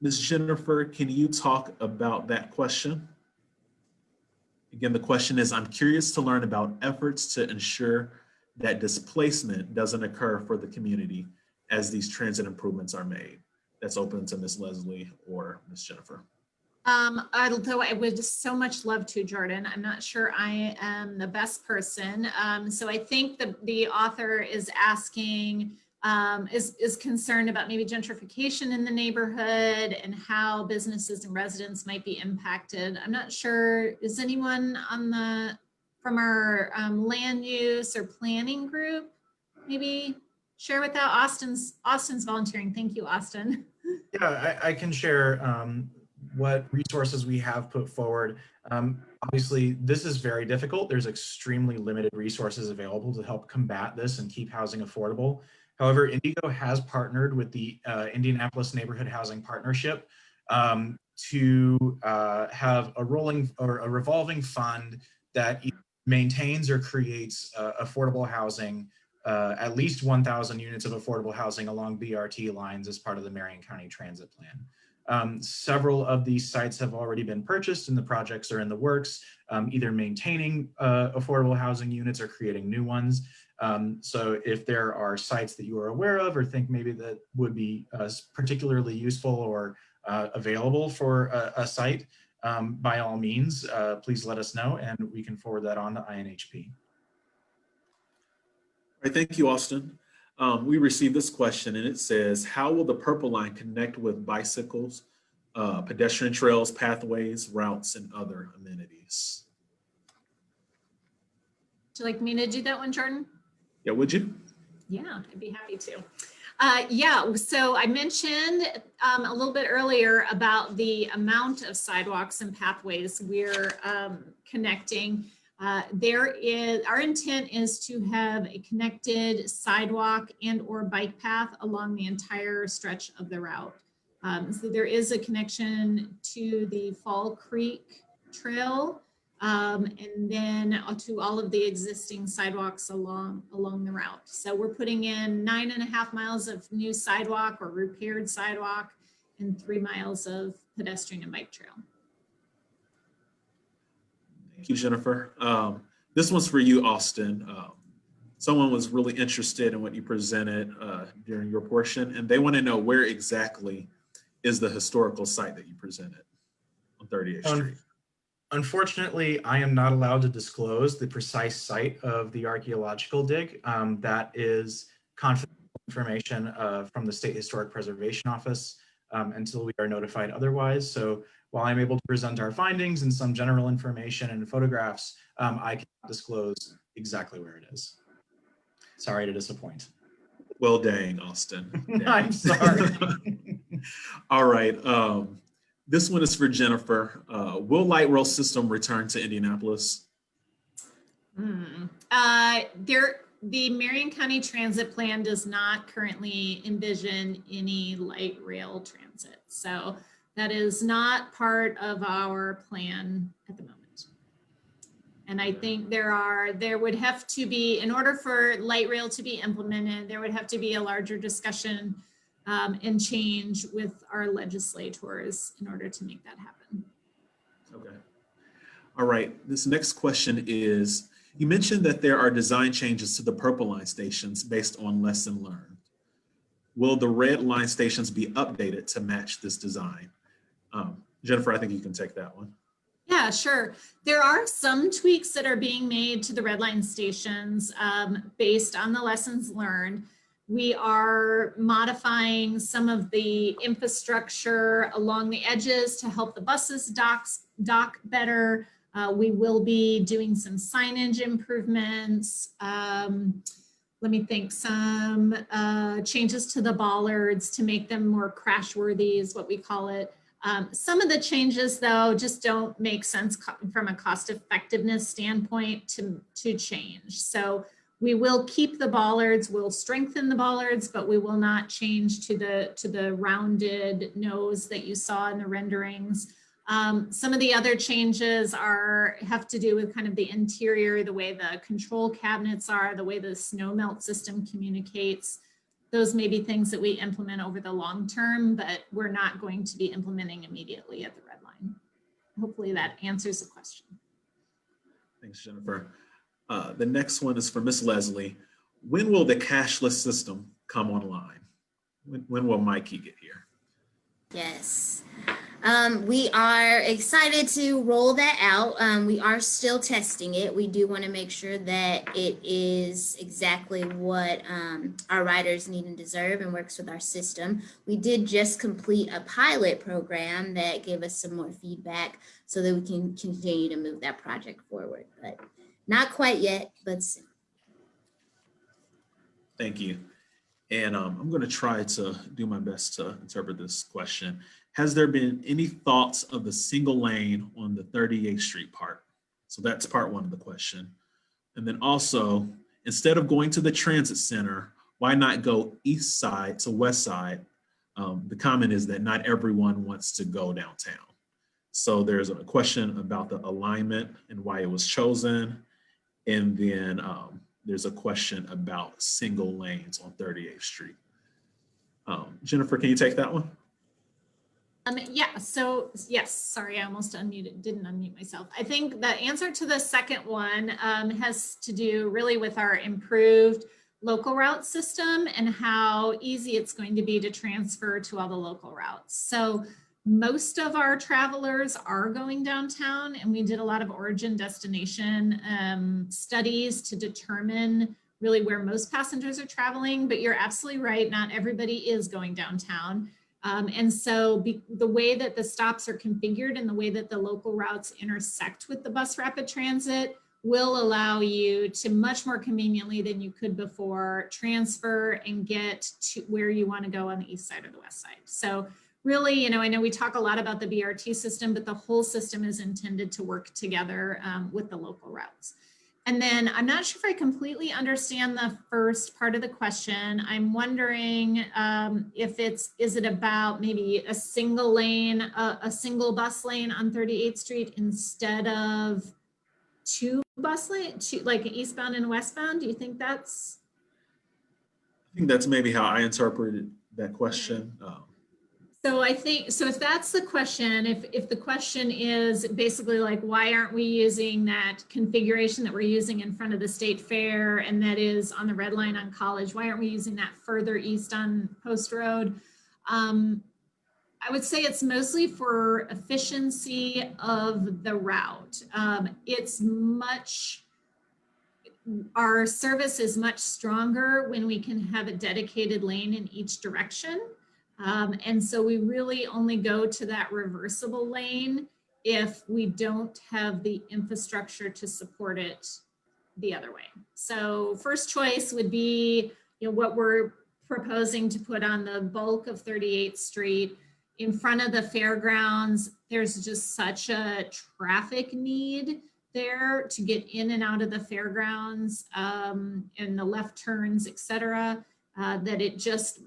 Ms. Jennifer, can you talk about that question? Again, the question is, I'm curious to learn about efforts to ensure that displacement doesn't occur for the community as these transit improvements are made. That's open to Ms. Leslie or Ms. Jennifer. Although I would so much love to, Jordan, I'm not sure I am the best person. So I think the author is asking, is concerned about maybe gentrification in the neighborhood and how businesses and residents might be impacted. I'm not sure, is anyone from our land use or planning group maybe share with that? Austin's volunteering. Thank you, Austin. Yeah, I can share what resources we have put forward. Obviously, this is very difficult. There's extremely limited resources available to help combat this and keep housing affordable. However, Indigo has partnered with the Indianapolis Neighborhood Housing Partnership to have a rolling or a revolving fund that maintains or creates affordable housing, at least 1,000 units of affordable housing along BRT lines as part of the Marion County Transit Plan. Several of these sites have already been purchased and the projects are in the works, either maintaining affordable housing units or creating new ones. So if there are sites that you are aware of or think maybe that would be particularly useful or available for a site, by all means, please let us know and we can forward that on to INHP. All right, thank you, Austin. We received this question and it says, how will the Purple Line connect with bicycles, pedestrian trails, pathways, routes, and other amenities? Would you like me to do that one, Jordan? Yeah, would you? Yeah, I'd be happy to. Yeah, so I mentioned a little bit earlier about the amount of sidewalks and pathways we're connecting. Our intent is to have a connected sidewalk and or bike path along the entire stretch of the route. So there is a connection to the Fall Creek Trail, and then to all of the existing sidewalks along the route. So we're putting in 9.5 miles of new sidewalk or repaired sidewalk and 3 miles of pedestrian and bike trail. Thank you, Jennifer. This one's for you, Austin. Someone was really interested in what you presented during your portion, and they want to know where exactly is the historical site that you presented on 38th Street. Unfortunately, I am not allowed to disclose the precise site of the archaeological dig. That is confidential information from the State Historic Preservation Office until we are notified otherwise. So while I'm able to present our findings and some general information and photographs, I cannot disclose exactly where it is. Sorry to disappoint. Well, dang, Austin. Dang. I'm sorry. All right. This one is for Jennifer. Will light rail system return to Indianapolis? The Marion County Transit Plan does not currently envision any light rail transit. So that is not part of our plan at the moment. And I think there would have to be, in order for light rail to be implemented, there would have to be a larger discussion and change with our legislators in order to make that happen. Okay. All right. This next question is, you mentioned that there are design changes to the Purple Line stations based on lesson learned. Will the Red Line stations be updated to match this design? Jennifer, I think you can take that one. Yeah, sure. There are some tweaks that are being made to the Red Line stations based on the lessons learned. We are modifying some of the infrastructure along the edges to help the buses dock better. We will be doing some signage improvements. Let me think, some changes to the bollards to make them more crash worthy is what we call it. Some of the changes though just don't make sense from a cost effectiveness standpoint to change. So we will keep the bollards, we'll strengthen the bollards, but we will not change to the rounded nose that you saw in the renderings. Some of the other changes have to do with kind of the interior, the way the control cabinets are, the way the snow melt system communicates. Those may be things that we implement over the long term, but we're not going to be implementing immediately at the Red Line. Hopefully that answers the question. Thanks, Jennifer. The next one is for Ms. Leslie. When will the cashless system come online? When will Mikey get here? Yes. We are excited to roll that out. We are still testing it. We do want to make sure that it is exactly what our riders need and deserve and works with our system. We did just complete a pilot program that gave us some more feedback so that we can continue to move that project forward, but not quite yet, but soon. Thank you. And I'm going to try to do my best to interpret this question. Has there been any thoughts of the single lane on the 38th Street part? So that's part one of the question. And then also, instead of going to the transit center, why not go east side to west side? The comment is that not everyone wants to go downtown. So there's a question about the alignment and why it was chosen. And then there's a question about single lanes on 38th Street. Jennifer, can you take that one? Yeah, so yes, sorry, I almost didn't unmute myself. I think the answer to the second one has to do really with our improved local route system and how easy it's going to be to transfer to all the local routes. So most of our travelers are going downtown, and we did a lot of origin destination studies to determine really where most passengers are traveling, but you're absolutely right, not everybody is going downtown. And so the way that the stops are configured and the way that the local routes intersect with the bus rapid transit, will allow you to much more conveniently than you could before transfer and get to where you want to go on the east side or the west side. So really, you know, I know we talk a lot about the BRT system, but the whole system is intended to work together with the local routes. And then I'm not sure if I completely understand the first part of the question. I'm wondering if is it about maybe a single lane, a single bus lane on 38th Street instead of two bus lanes, like eastbound and westbound? Do you think that's? I think that's maybe how I interpreted that question. So I think, so if that's the question, if the question is basically like, why aren't we using that configuration that we're using in front of the State Fair and that is on the red line on College, why aren't we using that further east on Post Road? I would say it's mostly for efficiency of the route. Our service is much stronger when we can have a dedicated lane in each direction. And so we really only go to that reversible lane if we don't have the infrastructure to support it the other way. So first choice would be, you know, what we're proposing to put on the bulk of 38th Street in front of the fairgrounds. There's just such a traffic need there to get in and out of the fairgrounds and the left turns, et cetera. That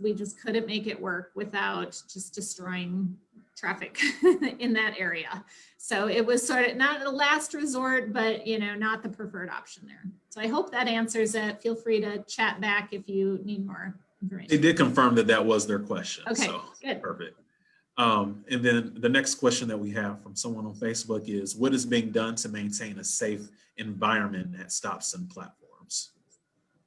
we just couldn't make it work without just destroying traffic in that area. So it was sort of not a last resort, but you know, not the preferred option there. So I hope that answers it. Feel free to chat back if you need more information. They did confirm that that was their question. Okay, so good. Perfect. And then the next question that we have from someone on Facebook is, what is being done to maintain a safe environment at stops and platforms?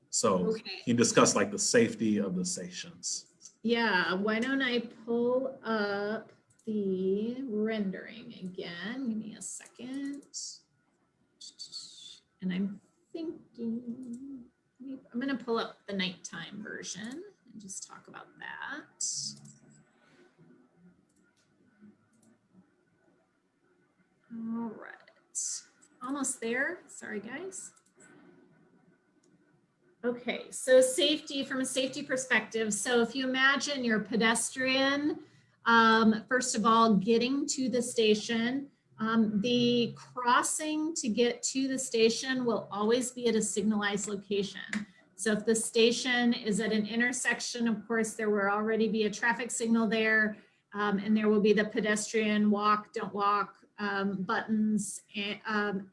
So Okay. Can you discuss like the safety of the stations? Yeah, why don't I pull up the rendering again? Give me a second. And I'm thinking, I'm gonna pull up the nighttime version and just talk about that. All right, almost there. Sorry, guys. Okay, so safety, from a safety perspective. So if you imagine you're a pedestrian, first of all, getting to the station, the crossing to get to the station will always be at a signalized location. So if the station is at an intersection, of course, there will already be a traffic signal there, and there will be the pedestrian walk, don't walk buttons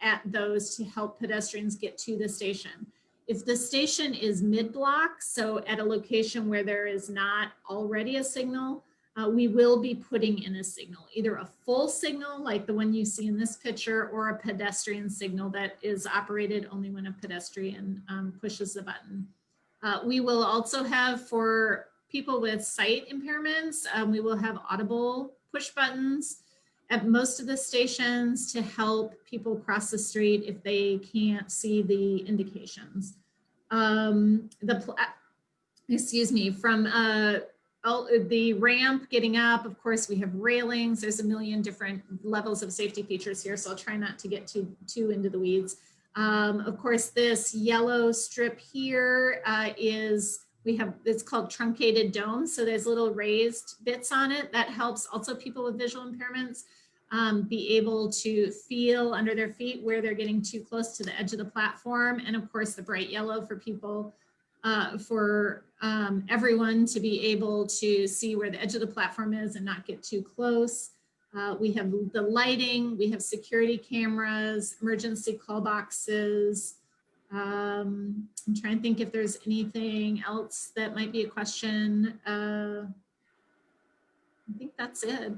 at those to help pedestrians get to the station. If the station is mid-block, so at a location where there is not already a signal, we will be putting in a signal, either a full signal like the one you see in this picture, or a pedestrian signal that is operated only when a pedestrian pushes the button. We will also have, for people with sight impairments, we will have audible push buttons at most of the stations to help people cross the street if they can't see the indications. Excuse me, from the ramp getting up, of course, we have railings. There's a million different levels of safety features here, so I'll try not to get too into the weeds. Of course, this yellow strip here it's called truncated domes. So there's little raised bits on it that helps also people with visual impairments be able to feel under their feet where they're getting too close to the edge of the platform. And of course, the bright yellow for people, for everyone to be able to see where the edge of the platform is and not get too close. We have the lighting, we have security cameras, emergency call boxes. I'm trying to think if there's anything else that might be a question. I think that's it.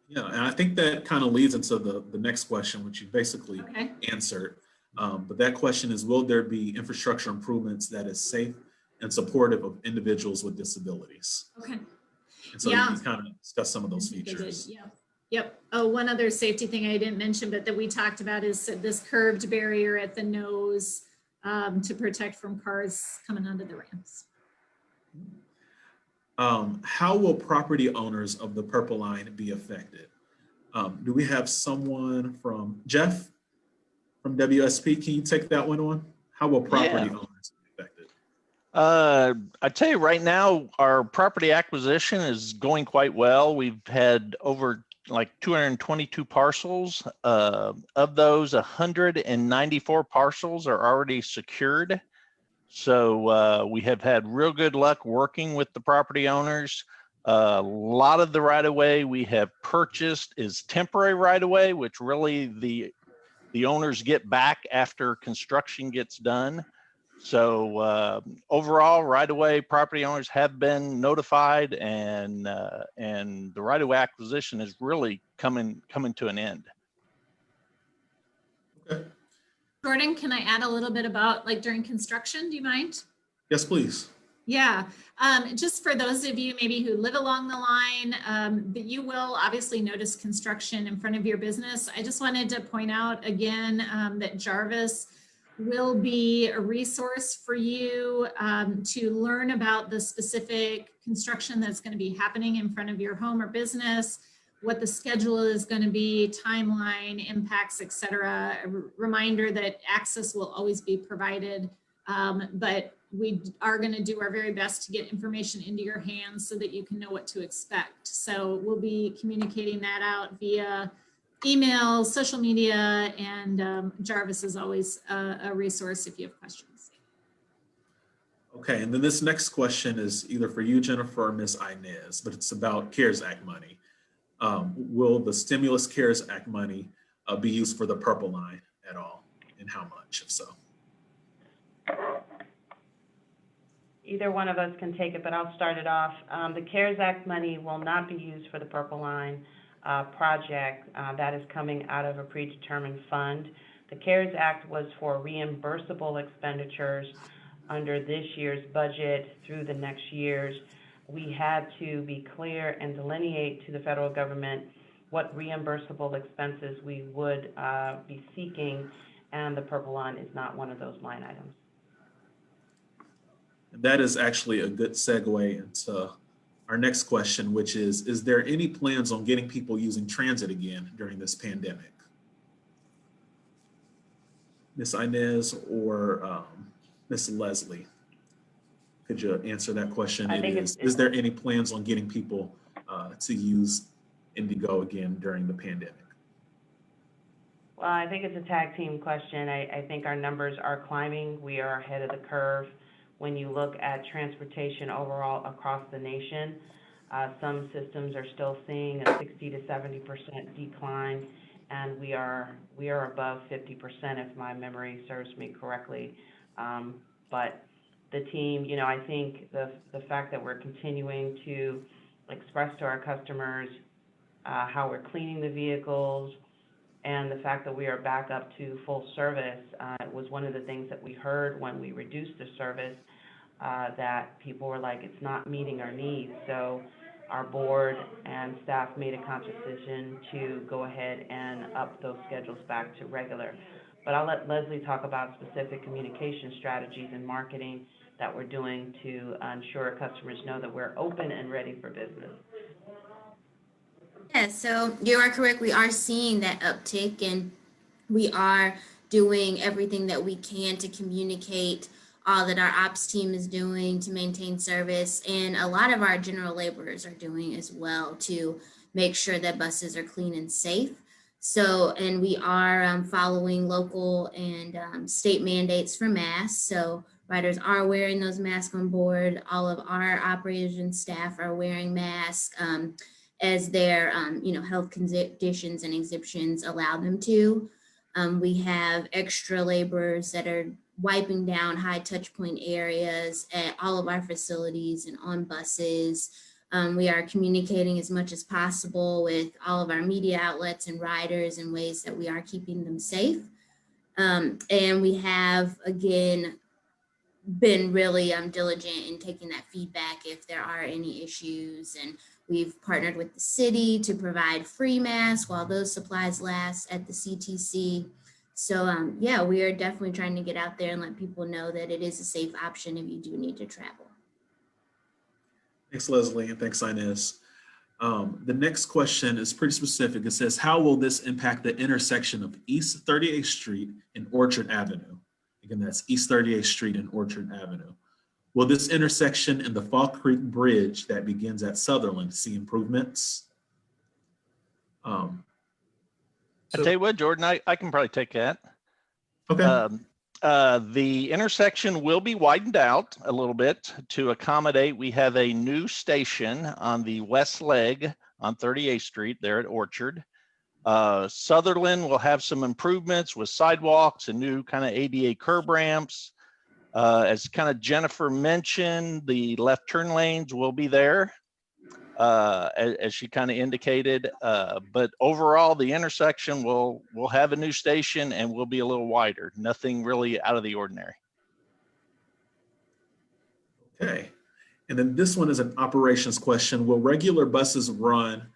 Yeah, and I think that kind of leads into the next question, which you basically Okay. answered. But that question is, will there be infrastructure improvements that is safe and supportive of individuals with disabilities? Okay. And so Yeah. you can kind of discuss some of those features. Yep. Oh, one other safety thing I didn't mention, but that we talked about is this curved barrier at the nose to protect from cars coming onto the ramps. How will property owners of the Purple Line be affected? Do we have someone from Jeff? from WSP, can you take that one on? How will property owners be affected? I tell you right now, our property acquisition is going quite well. We've had over like 222 parcels. Of those, 194 parcels are already secured. So we have had real good luck working with the property owners. A lot of the right-of-way we have purchased is temporary right-of-way, which really the owners get back after construction gets done. So overall, right-of-way property owners have been notified, and the right-of-way acquisition is really coming to an end. Okay. Jordan, can I add a little bit about like during construction? Do you mind? Yes, please. Yeah, just for those of you maybe who live along the line, but you will obviously notice construction in front of your business. I just wanted to point out again that Jarvis will be a resource for you to learn about the specific construction that's going to be happening in front of your home or business, what the schedule is going to be, timeline, impacts, etc. A reminder that access will always be provided, but we are going to do our very best to get information into your hands so that you can know what to expect. So we'll be communicating that out via email, social media, and Jarvis is always a resource if you have questions. Okay, and then this next question is either for you, Jennifer, or Ms. Inez, but it's about CARES Act money. Will the stimulus CARES Act money be used for the purple line at all, and how much, if so? Either one of us can take it, but I'll start it off. The CARES Act money will not be used for the Purple Line project. That is coming out of a predetermined fund. The CARES Act was for reimbursable expenditures under this year's budget through the next year's. We had to be clear and delineate to the federal government what reimbursable expenses we would be seeking, and the Purple Line is not one of those line items. That is actually a good segue into our next question, which is there any plans on getting people using transit again during this pandemic? Ms. Inez or Ms. Leslie, could you answer that question? Is there any plans on getting people to use Indigo again during the pandemic? Well, I think it's a tag team question. I think our numbers are climbing. We are ahead of the curve. When you look at transportation overall across the nation, some systems are still seeing a 60 to 70% decline, and we are above 50% if my memory serves me correctly. But the team, you know, I think the fact that we're continuing to express to our customers how we're cleaning the vehicles, and the fact that we are back up to full service was one of the things that we heard when we reduced the service, that people were like, it's not meeting our needs. So our board and staff made a conscious decision to go ahead and up those schedules back to regular. But I'll let Leslie talk about specific communication strategies and marketing that we're doing to ensure customers know that we're open and ready for business. Yeah, so you are correct. We are seeing that uptick, and we are doing everything that we can to communicate all that our ops team is doing to maintain service, and a lot of our general laborers are doing as well to make sure that buses are clean and safe. So, and we are following local and state mandates for masks. So riders are wearing those masks on board. All of our operators and staff are wearing masks as their health conditions and exemptions allow them to. We have extra laborers that are wiping down high touch point areas at all of our facilities and on buses. We are communicating as much as possible with all of our media outlets and riders in ways that we are keeping them safe. And we have, again, been really diligent in taking that feedback if there are any issues. And we've partnered with the city to provide free masks while those supplies last at the CTC. So yeah, we are definitely trying to get out there and let people know that it is a safe option if you do need to travel. Thanks, Leslie, and thanks, Inez. The next question is pretty specific. It says, how will this impact the intersection of East 38th Street and Orchard Avenue? Again, that's East 38th Street and Orchard Avenue. Will this intersection and the Fall Creek Bridge that begins at Sutherland see improvements? I tell you what, Jordan, I can probably take that. Okay. The intersection will be widened out a little bit to accommodate. We have a new station on the west leg on 38th Street there at Orchard. Sutherland will have some improvements with sidewalks and new kind of ADA curb ramps. As kind of Jennifer mentioned, the left turn lanes will be there, as she kind of indicated. But overall, the intersection will have a new station and will be a little wider. Nothing really out of the ordinary. Okay. And then this one is an operations question. Will regular buses run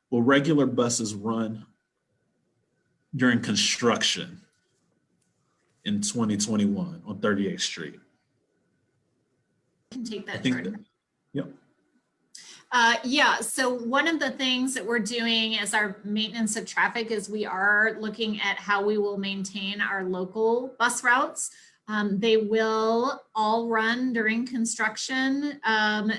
will regular buses run during construction in 2021 on 38th Street? Can take that, think Jordan. Yep. Yeah, so one of the things that we're doing as our maintenance of traffic is we are looking at how we will maintain our local bus routes. They will all run during construction.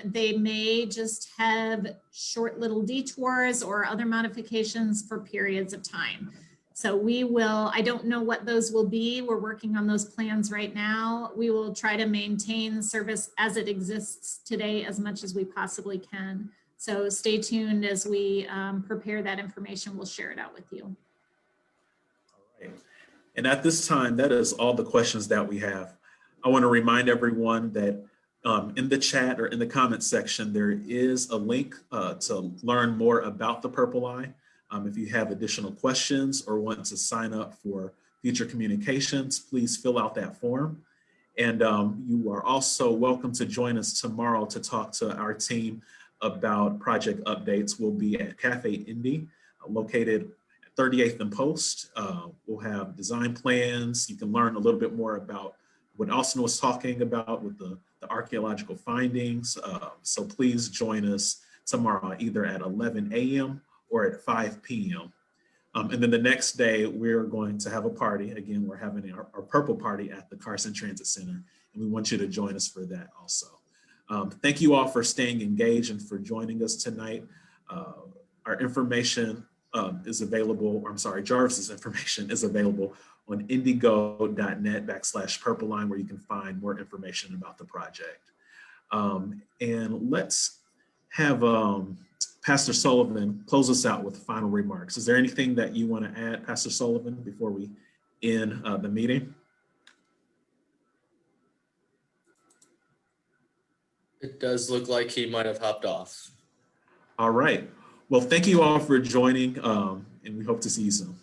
They may just have short little detours or other modifications for periods of time. So we will, I don't know what those will be. We're working on those plans right now. We will try to maintain service as it exists today as much as we possibly can. So stay tuned as we prepare that information. We'll share it out with you. All right. And at this time, that is all the questions that we have. I want to remind everyone that in the chat or in the comment section, there is a link to learn more about the Purple Line. If you have additional questions or want to sign up for future communications, please fill out that form. And you are also welcome to join us tomorrow to talk to our team about project updates. We'll be at Cafe Indy, located at 38th and Post. We'll have design plans. You can learn a little bit more about what Austin was talking about with the archaeological findings. So please join us tomorrow, either at 11 a.m. or at 5 p.m. And then the next day, we're going to have a party. Again, we're having our Purple Party at the Carson Transit Center, and we want you to join us for that also. Thank you all for staying engaged and for joining us tonight. Our information is available, or I'm sorry, Jarvis's information is available on indigo.net/Purple Line, where you can find more information about the project. And let's have Pastor Sullivan close us out with final remarks. Is there anything that you want to add, Pastor Sullivan, before we end the meeting? It does look like he might have hopped off. All right. Well, thank you all for joining, and we hope to see you soon.